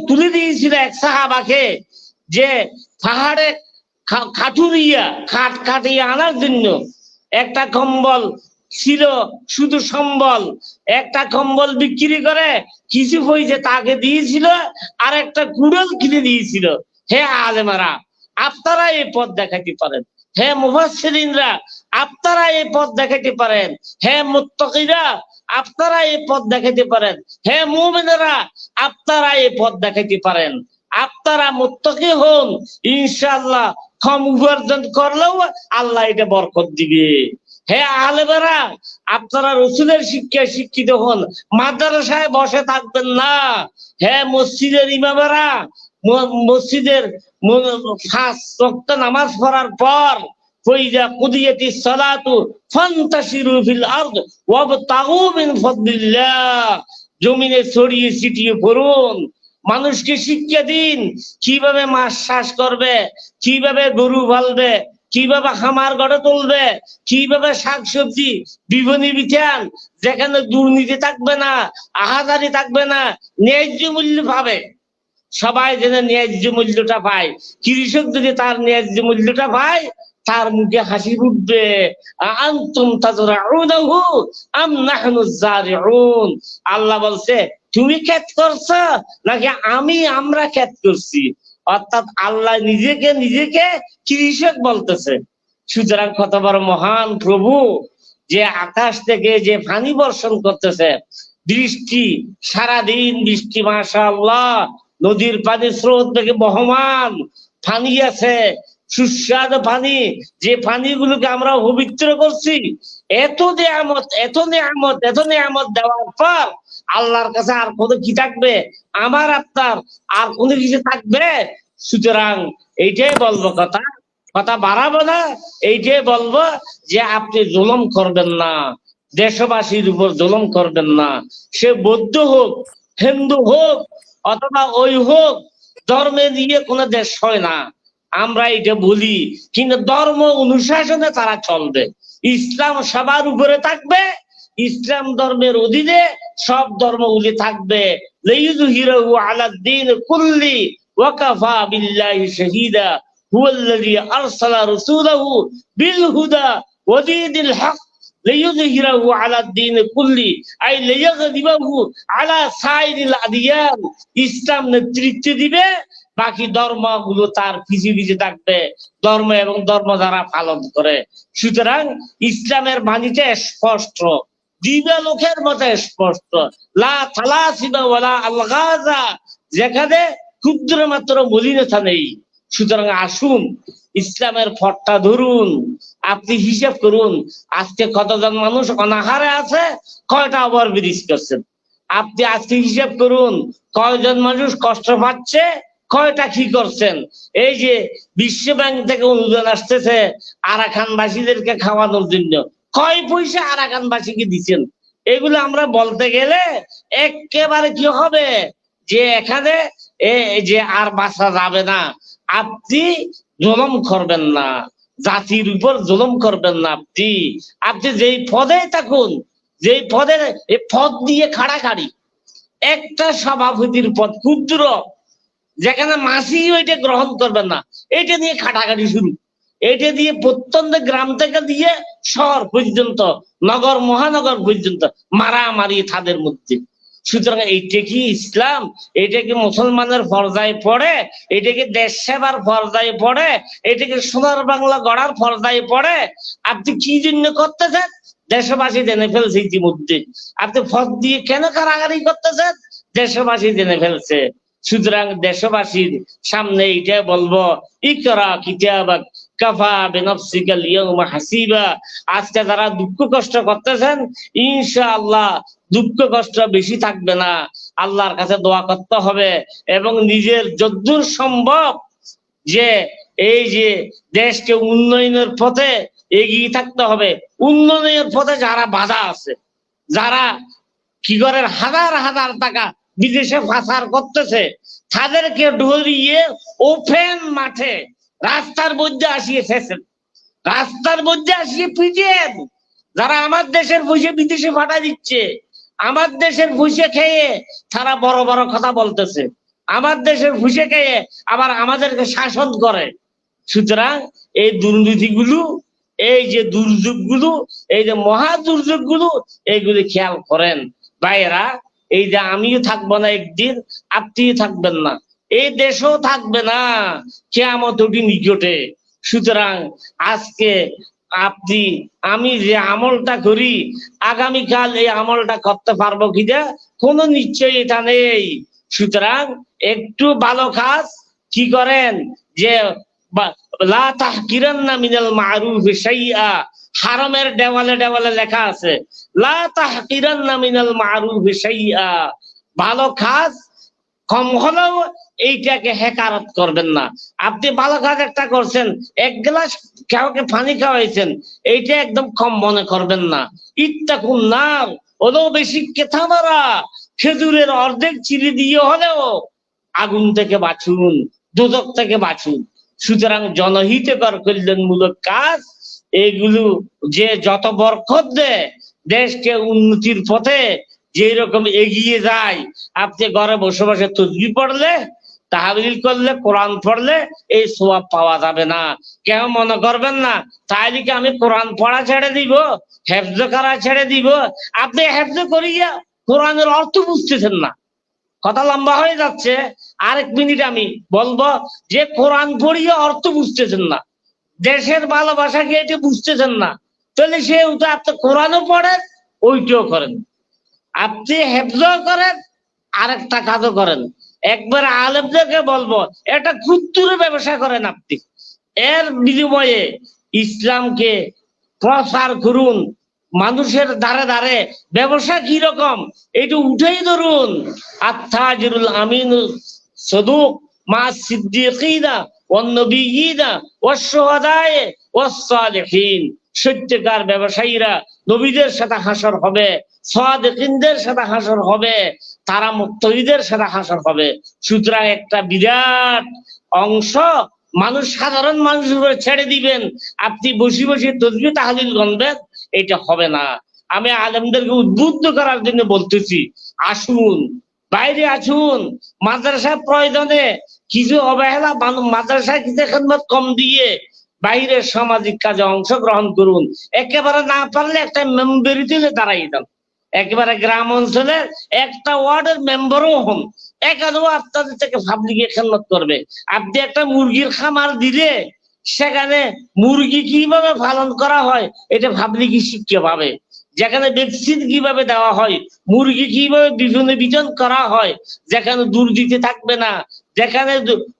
তুলে দিয়েছিল এক সাহাবাকে, যে পাহাড়ে কাঠুরিয়া কাটিয়ে আনার জন্য একটা কম্বল ছিল, শুধু সম্বল, একটা কম্বল বিক্রি করে কিছু পয়সা তাকে দিয়েছিল, আর একটা কুড়াল কিনে দিয়েছিল। হে আলেমারা, আপনারা এই পথ দেখাতে পারেন। হে মুফাসসিরিনরা, আপনারা এই পথ দেখাতে পারেন। হে মুত্তাকিরা, আপনারা এই পথ দেখাতে পারেন। হে মুমিনেরা, আপনারা এই পথ দেখাতে পারেন। আপনারা মুত্তাকি হন, ইনশাআল্লাহ কম উপার্জন করলেও আল্লাহ এটা বরকত দিবে। হে আলেমেরা, আপনারা রসুলের শিক্ষায় শিক্ষিত হন, মাদ্রাসায় বসে থাকবেন না। হে মসজিদের ইমামেরা, মসজিদের 5 ওয়াক্ত নামাজ পড়ার পর ফাইজা কুদিয়াতিস সালাতু ফান্তাশিরু ফিল আরদ ওয়াবতাগু মিন ফাদলিল্লাহ, জমিনে ছড়িয়ে ছিটিয়ে পড়ুন। মানুষকে শিক্ষা দিন কিভাবে মাছ চাষ করবে, কিভাবে গরু পালবে, কিভাবে খামার গড়ে তুলবে, কিভাবে শাকসবজি বিপণী বিতান, যেখানে দুর্নীতি থাকবে না, আহাজারি থাকবে না, ন্যায্য মূল্য পাবে। সবাই যেন ন্যায্য মূল্যটা পায়। কৃষক যদি তার ন্যায্য মূল্যটা পায়, তার মুখে হাসি উঠবে। আনতুম তাজরাউনাহু আম নাহনুজ জারিউন, আল্লাহ বলছে তুমি ক্ষেত করছো নাকি আমরা ক্ষেত করছি। অর্থাৎ আল্লাহ নিজেকে কৃষক বলতেছে। সুতরাং কত বড় মহান প্রভু, যে আকাশ থেকে যে পানি বর্ষণ করতেছে, বৃষ্টি, সারাদিন বৃষ্টি, মাশাআল্লাহ, নদীর পানি স্রোত থেকে বহমান পানি আছে, সুস্বাদু পানি, যে পানিগুলোকে আমরা পবিত্র করছি। এত নিয়ামত, এত নিয়ামত, এত নিয়ামত দেওয়ার পর আল্লাহর কাছে আর কত কি থাকবে? আমার আপনার আর কোনো কিছু থাকবে? সুতরাং এইটাই বলবো, কথা বাড়াবো না, এইটাই বলবো যে আপনি জুলুম করবেন না, দেশবাসীর উপর জুলুম করবেন না। সে বৌদ্ধ হোক, হিন্দু হোক অথবা ওই হোক, ধর্মে নিয়ে কোনো দেশ হয় না, আমরা এটা বলি। কিন্তু ধর্ম অনুশাসনে তারা চলবে। ইসলাম সবার উপরে থাকবে, ইসলাম ধর্মের অধীনে সব ধর্মগুলি থাকবে। লিইয়ুযহিরাহু আলাদ-দীন কুল্লি ওয়া কাফা বিল্লাহি শাহীদা হুয়াল্লাযী আরসালা রাসূলাহু বিল হুদা ওয়া দীনিল হক লিইয়ুযহিরাহু আলাদ-দীন কুল্লি আই লিয়াগলিবাহু আলা সাইরিল আদিয়ান। ইসলাম নেতৃত্ব দিবে, বাকি ধর্মগুলো তার পিছে পিছে থাকবে, ধর্ম এবং ধর্ম যারা পালন করে। সুতরাং ইসলামের বাণীটা স্পষ্ট, দিবালোকের মতো স্পষ্ট। লা থালাসিবা ওয়ালা আলগাজা, যেখানে ক্ষুদ্র মাত্র মলিনতা নেই। সুতরাং আসুন ইসলামের পথটা ধরুন। আপনি হিসাব করুন, আজকে কতজন মানুষ অনাহারে আছে, কয়টা ওভারব্রিজ করছেন। আপনি আজকে হিসাব করুন, কয়জন মানুষ কষ্ট পাচ্ছে, কয়টা কি করছেন। এই যে বিশ্ব ব্যাংক থেকে অনুদান আসতেছে আরাকানবাসীদেরকে খাওয়ানোর জন্য, কয় পয়সা আরাকানবাসীকে দিচ্ছেন? এগুলো আমরা বলতে গেলে একেবারে কি হবে যে এখানে যে আর বাঁচা যাবে না। আপনি জুলুম করবেন না, জাতির উপর জুলুম করবেন না। আপনি যেই পদে থাকুন, যেই পদে, এই পদ দিয়ে খাড়াখাড়ি, একটা সভাপতির পদ ক্ষুদ্র, যেখানে মাসি ওইটা গ্রহণ করবেন না, এটা নিয়ে খাটাখাটি শুরু। এটা দিয়ে প্রত্যন্ত গ্রাম থেকে দিয়ে শহর পর্যন্ত, নগর মহানগর পর্যন্ত মারামারি তাদের মধ্যে। সুতরাং এইটা কি ইসলাম? এটা কি মুসলমানের পর্যায়ে পড়ে? এটা কি দেশ সেবার পর্যায়ে পড়ে? এটা কি সোনার বাংলা গড়ার পর্যায়ে পড়ে? আপনি কি জন্য করতেছেন? দেশবাসী জেনে ফেলছে ইতিমধ্যে। আপনি ফদ দিয়ে কেন কারাগারি করতেছেন? দেশবাসী জেনে ফেলছে। সুতরাং দেশবাসীর সামনে এইটা বলবো, ইকরা কিতাবাক কাফা বিনাফসিকাল ইয়াউমা হাসিবা। আজকে যারা দুঃখ কষ্ট করতেছেন, ইনশাআল্লাহ দুঃখ কষ্ট বেশি থাকবে না। আল্লাহর কাছে দোয়া করতে হবে এবং নিজের যদ্দূর সম্ভব যে এই যে দেশকে উন্নয়নের পথে এগিয়ে থাকতে হবে। উন্নয়নের পথে যারা বাধা আছে, যারা কি করে হাজার হাজার টাকা বিদেশে পাচার করতেছে, তাদেরকে ধরিয়ে ওপেন মাঠে রাস্তার মধ্যে আসিয়ে ফেসেন, রাস্তার মধ্যে আসিয়ে পিটিয়েন। যারা আমার দেশের পয়সা বিদেশে পাঠা দিচ্ছে, আমার দেশের পয়সা খেয়ে তারা বড় বড় কথা বলতেছে, আমার দেশের পয়সা খেয়ে আবার আমাদেরকে শাসন করে। সুতরাং এই দুর্নীতিগুলো, এই যে দুর্যোগগুলো, এই যে মহা দুর্যোগগুলো, এইগুলি খেয়াল করেন ভাইয়েরা। এই যে আমিও থাকবো না একদিন, আপনিও থাকবেন না, এই দেশও থাকবে না, কিয়ামত ওটি নিকটে। সুতরাং আজকে আপনি আমি যে আমলটা করি, আগামীকাল এই আমলটা করতে পারবো কিনা কোনো নিশ্চয়তা নেই। সুতরাং একটু ভালো কাজ কি করেন যে লা তাহকিরান্না মিনাল মারুফি শাইআ, হারামের দেওয়ালে দেওয়ালে লেখা আছে লা তাহকিরান্না মিনাল মারুফি শাইআ, ভালো কাজ কম হলেও এইটাকে হেকারত করবেন না। আপনি ভালো কাজ একটা করছেন, এক গ্লাস কাউকে পানি খাওয়াইছেন, এইটা একদম কম মনে করবেন না। ইত্তাকুন নার, ওদের বেশি কেথামারা, খেজুরের অর্ধেক চিড়ি দিয়ে হলেও আগুন থেকে বাঁচুন, দোজখ থেকে বাঁচুন। সুতরাং জনহিতকর কল্যাণমূলক কাজ এগুলো যে যত বরকত দেয়, দেশকে উন্নতির পথে যে রকম এগিয়ে যায়। আপনি ঘরে বসে বসে তাসবিহ পড়লে, তাহলিল করলে, কোরআন পড়লে এই সওয়াব পাওয়া যাবে না। কেউ মনে করবেন না তাইলে কি আমি কোরআন পড়া ছেড়ে দিব, হেফজ করা ছেড়ে দিব? আপনি হেফজ করিয়া কোরআনের অর্থ বুঝতেছেন না। কথা লম্বা হয়ে যাচ্ছে, আরেক মিনিট আমি বলবো যে কোরআন পড়িয়ে অর্থ বুঝতেছেন না, দেশের ভালোবাসা কি এটা বুঝতেছেন না, তাহলে সে আপনি কোরআনও পড়েন, ওইটাও করেন, আপনি হেফজ করেন, আরেকটা কাজও করেন। একবার আলেমদেরকে বলবো একটা ক্ষুদ্র ব্যবসা করেন আপনি, এর বিনিময়ে ইসলামকে প্রচার করুন। মানুষের দ্বারে দ্বারে ব্যবসা কি রকম এটা উঠেই ধরুন। আত্তাজিরুল আমিনুল সাদুক মা সিদ্দিকিনা ওয়ান নবিয়িনা ওয়াশ শুহাদায়ে ওয়াস সালিহিন, সত্যকার ব্যবসায়ীরা নবীদের সাথে হাসর হবে, সাদিকিনদের সাথে হাসর হবে, তারা মুত্তাকিদের সাথে হাসর হবে। সুতরাং একটা বিরাট অংশ মানুষ, সাধারণ মানুষের উপরে ছেড়ে দিবেন, আপনি বসে বসে তাসবিহ তাহলিল গণবেন, এটা হবে না। আমি আলেমদেরকে উদ্বুদ্ধ করার জন্য বলতেছি, আসুন বাইরে আসুন, মাদ্রাসা প্রয়োজনে কিছু অবহেলা, মাদ্রাসায় কিছু খেদমত কম দিয়ে বাইরের সামাজিক কাজে অংশগ্রহণ করুন। একেবারে না পারলে একটা মেম্বারিতে দাঁড়াই দেন, একেবারে গ্রাম অঞ্চলের একটা ওয়ার্ডের মেম্বারও হন, এখানেও আপনাদের থেকে পাবলিকে খেদমত করবে। আপনি একটা মুরগির খামার দিলে সেখানে মুরগি কিভাবে পালন করা হয় এটা পাবলিকই শিক্ষা পাবে। যেখানে ভ্যাকসিন কিভাবে দেওয়া হয়, মুরগি কিভাবে বিভিন্ন বিতরণ করা হয়, যেখানে দুর্নীতি থাকবে না, যেখানে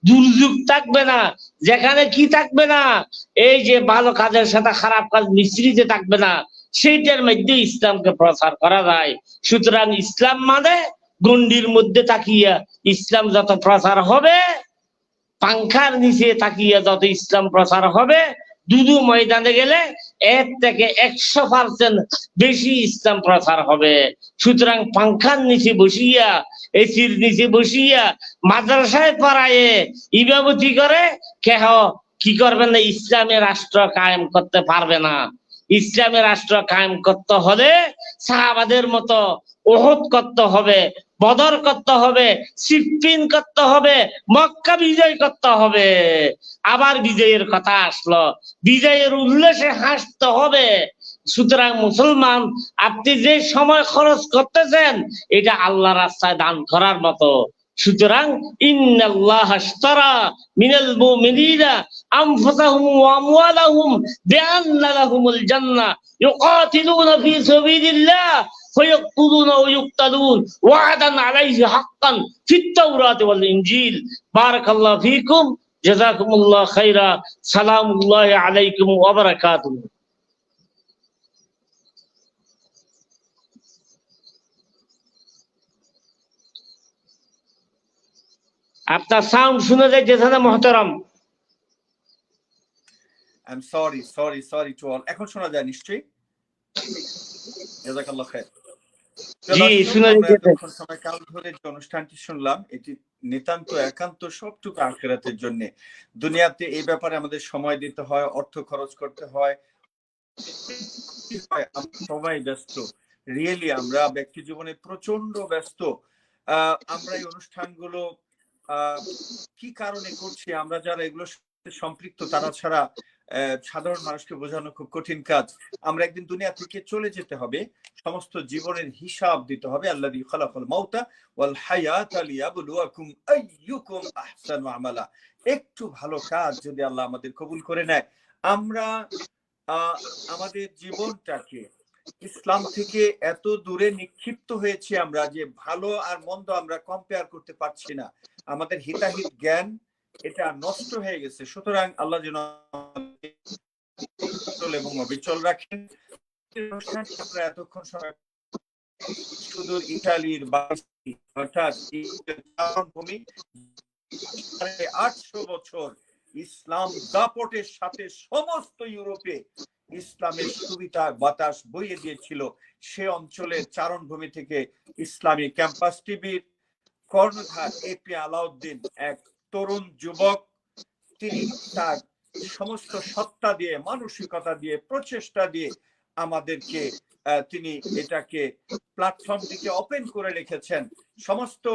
দুর্যোগ থাকবে না, যেখানে কি থাকবে না, এই যে ভালো কাজের সাথে খারাপ কাজ মিশ্রিত থাকবে না, সেইটার মধ্যে ইসলামকে প্রচার করা যায়। সুতরাং ইসলাম মানে গণ্ডির মধ্যে তাকিয়া ইসলাম যত প্রচার হবে, পাংখার নিচে তাকিয়া যত ইসলাম প্রচার হবে, দুদু ময়দানে গেলে এর থেকে 100% বেশি ইসলাম প্রচার হবে। সুতরাং পাংখার নিচে বসিয়া, এসির নিচে বসিয়া, মাদ্রাসায় পড়ায় ইমামতি করে কেহ কি করবে না, ইসলামের রাষ্ট্র কায়েম করতে পারবে না। ইসলামের রাষ্ট্র কায়েম করতে হলে সাহাবাদের মতো ওহদ করতে হবে, বদর করতে হবে, সিফফিন করতে হবে, মক্কা বিজয় করতে হবে। আবার বিজয়ের কথা আসলো, বিজয়ের উল্লাসে হাসতে হবে। সুতরাং মুসলমান, আপনি যে সময় খরচ করতেছেন এটা আল্লাহ রাস্তায় দান করার মতো। সুতরাং ইন্নাল্লাহা আশতারা মিনাল মুমিনিনা আনফুসাহুম ওয়া আমওয়ালাহুম বিআন্না লাহুমুল জান্নাহ ইউকাতিলুনা ফি সাবিলিল্লাহ ফায়াকতুলুনা ওয়া ইউকতালুন ওয়া'দান আলাইহি হাক্কান ফিত তাওরাতি ওয়াল ইনজিল। বারাকাল্লাহু ফীকুম, জাযাকুমুল্লাহু খাইরা। সালামুল্লাহি আলাইকুম ওয়া বারাকাতুহু। আপনার সাউন্ড শুনে যাইতেছে না মহতারাম? I'm sorry to all. এখন শোনা যায় নিশ্চয়ই? জাযাকাল্লাহ খাইর। জি, শুনে যাইতেছে। এখন সময় কাল ধরে যে অনুষ্ঠানটি শুনলাম, এটি নিতান্ত একান্ত সবটুকু আখিরাতের জন্য। দুনিয়াতে এই ব্যাপারে আমাদের সময় দিতে হয়, অর্থ খরচ করতে হয়, সবাই ব্যস্ত। রিয়েলি আমরা ব্যক্তি জীবনে প্রচন্ড ব্যস্ত। আমরা এই অনুষ্ঠানগুলো কি কারণে করছি, আমরা যারা এগুলোর সাথে সম্পৃক্ত তারা ছাড়া সাধারণ মানুষকে বোঝানো খুব কঠিন কাজ। আমরা একদিন দুনিয়া থেকে চলে যেতে হবে, সমস্ত জীবনের হিসাব দিতে হবে। আল্লাযী খালাকাল মাউতা ওয়াল হায়াতা লিয়াবলুয়াকুম আইয়ুকুম আহসানু আমালা। একটু ভালো কাজ যদি আল্লাহ আমাদের কবুল করে নেয়, আমরা আমাদের জীবনটাকে ইসলাম থেকে এত দূরে নিক্ষিপ্ত হয়েছি আমরা যে ভালো আর মন্দ আমরা কম্পেয়ার করতে পারছি না। আমাদের হিতাহিত জ্ঞান এটা নষ্ট হয়ে গেছে। সুতরাং আল্লাহ যেন এবং অবিচল রাখেন। এতক্ষণ সময় সুদূর ইটালির অর্থাৎ 800 বছর ইসলাম দাপটের সাথে সমস্ত ইউরোপে ইসলামের সুবিধা বাতাস বইয়ে দিয়েছিল। সে অঞ্চলের চারণভূমি থেকে ইসলামী ক্যাম্পাস টিভির কর্ণধার এপি আলাউদ্দিন, এক তরুণ যুবক, তিনি তার সমস্ত সত্তা দিয়ে, মানসিকতা দিয়ে, প্রচেষ্টা দিয়ে আমাদেরকে তিনি এটাকে প্ল্যাটফর্মটিকে ওপেন করে রেখেছেন। সমস্ত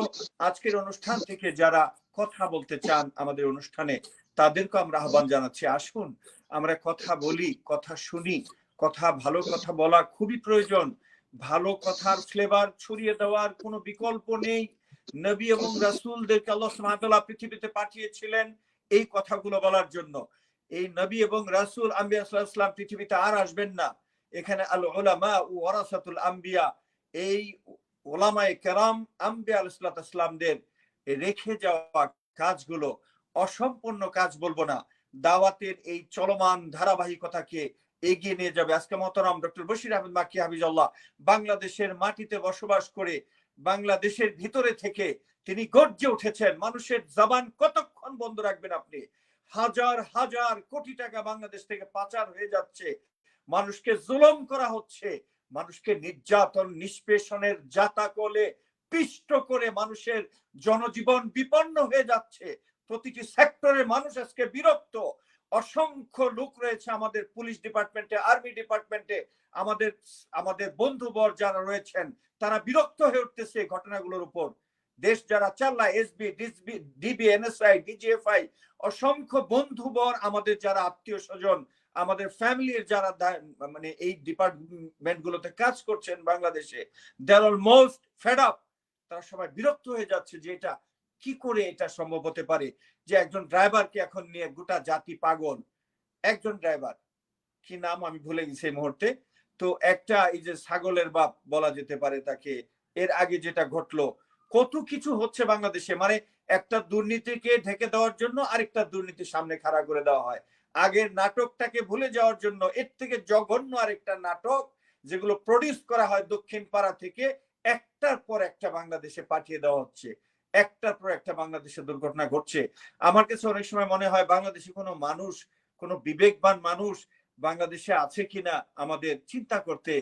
আজকের অনুষ্ঠান থেকে যারা কথা বলতে চান আমাদের অনুষ্ঠানে, তাদেরকে আমরা আহ্বান জানাচ্ছি, আসুন আমরা কথা বলি, কথা শুনি। ভালো কথা বলা খুবই প্রয়োজন। ভালো কথার ফ্লেভার ছড়িয়ে দেওয়ার কোনো বিকল্প নেই। নবী এবং রাসূলদেরকে আল্লাহ সুবহানাহু ওয়া তাআলা পৃথিবীতে পাঠিয়েছিলেন এই কথাগুলো বলার জন্য। এই নবী এবং রাসূল আম্বিয়া সাল্লাল্লাহু আলাইহি ওয়াসাল্লাম পৃথিবীতে আর আসবেন না। এখানে আল উলামা ওয়ারাসাতুল আম্বিয়া, এই উলামায়ে কেরাম আম্বিয়া আলাইহিস সালামদের রেখে যাওয়া কাজগুলো অসম্পূর্ণ কাজ বলবো না, দাওয়াতের এই চলমান ধারাবাহিকতাকে এগিয়ে নিয়ে যাবে। আজকে মহতারাম ডক্টর বশির আহমেদ মাকি হাফিজাল্লাহ বাংলাদেশের মাটিতে বসবাস করে বাংলাদেশের ভিতরে থেকে তিনি গর্জে উঠেছেন। মানুষের জবান কতক্ষণ বন্ধ রাখবেন আপনি? হাজার হাজার কোটি টাকা বাংলাদেশ থেকে পাচার হয়ে যাচ্ছে, মানুষকে জুলুম করা হচ্ছে, মানুষকে নির্যাতন নিষ্পেষণের জাতাকলে পিষ্ট করে মানুষের জনজীবন বিপন্ন হয়ে যাচ্ছে। প্রতিটি সেক্টরে মানুষ আজকে বিরক্ত। অসংখ্য লোক রয়েছে আমাদের পুলিশ ডিপার্টমেন্টে, আর্মি ডিপার্টমেন্টে, আমাদের বন্ধুবর যারা রয়েছেন তারা বিরক্ত হয়ে উঠতেছে এই ঘটনাগুলোর উপর। দেশ যারা চালায়, এসবি, ডিবি, এনএসআই, ডিজিএফআই, অসংখ্য বন্ধুবর আমাদের যারা আত্মীয় স্বজন, আমাদের ফ্যামিলির যারা মানে এই ডিপার্টমেন্ট গুলোতে কাজ করছেন বাংলাদেশে, দে আর অলমোস্ট ফেড আপ। তারা সবাই বিরক্ত হয়ে যাচ্ছে যে এটা কি করে এটা সম্ভব হতে পারে যে একজন ড্রাইভারকে এখন নিয়ে গোটা জাতি পাগল। একজন ড্রাইভার, কি নাম আমি ভুলে গেছি এই মুহূর্তে, তো একটা এই যে ছাগলের বাপ বলা যেতে পারে তাকে। এর আগে যেটা ঘটলো, কত কিছু হচ্ছে বাংলাদেশে, মানে একটা দুর্নীতিকে ঢেকে দেওয়ার জন্য আরেকটা দুর্নীতি সামনে খাড়া করে দেওয়া হয়। আগের নাটকটাকে ভুলে যাওয়ার জন্য এর থেকে জঘন্য আরেকটা নাটক যেগুলো প্রডিউস করা হয় দক্ষিণ পাড়া থেকে, একটার পর একটা বাংলাদেশে পাঠিয়ে দেওয়া হচ্ছে, একটার পর একটা বাংলাদেশে দুর্ঘটনা ঘটছে। আমার কাছে অনেক সময় মনে হয় বাংলাদেশে কোনো মানুষ, কোনো বিবেকবান মানুষ বাংলাদেশে আছে কিনা আমাদের চিন্তা করতে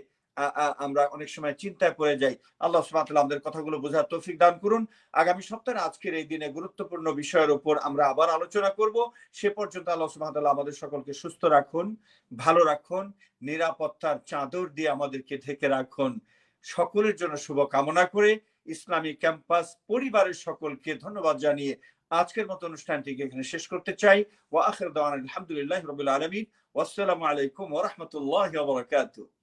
আমরা অনেক সময় চিন্তায় পড়ে যাই। আল্লাহ সুবহানাহু ওয়া তাআলা আমাদের কথাগুলো বোঝার তৌফিক দান করুন। আগামী সপ্তাহে আজকের এই দিনে গুরুত্বপূর্ণ বিষয়ের উপর আমরা আবার আলোচনা করব। সে পর্যন্ত আল্লাহ সুবহানাহু ওয়া তাআলা আমাদের সকলকে সুস্থ রাখুন, ভালো রাখুন, নিরাপত্তার চাদর দিয়ে আমাদেরকে ঢেকে রাখুন। সকলের জন্য শুভ কামনা করে ইসলামী ক্যাম্পাস পরিবারের সকলকে ধন্যবাদ জানিয়ে আজকের মতো অনুষ্ঠানটিকে এখানে শেষ করতে চাই। ওয়া আখিরু দাওয়ানা আলহামদুলিল্লাহি রাব্বিল আলামিন। ওয়াসসালামু আলাইকুম ওয়া রাহমাতুল্লাহি ওয়া বারাকাতুহু।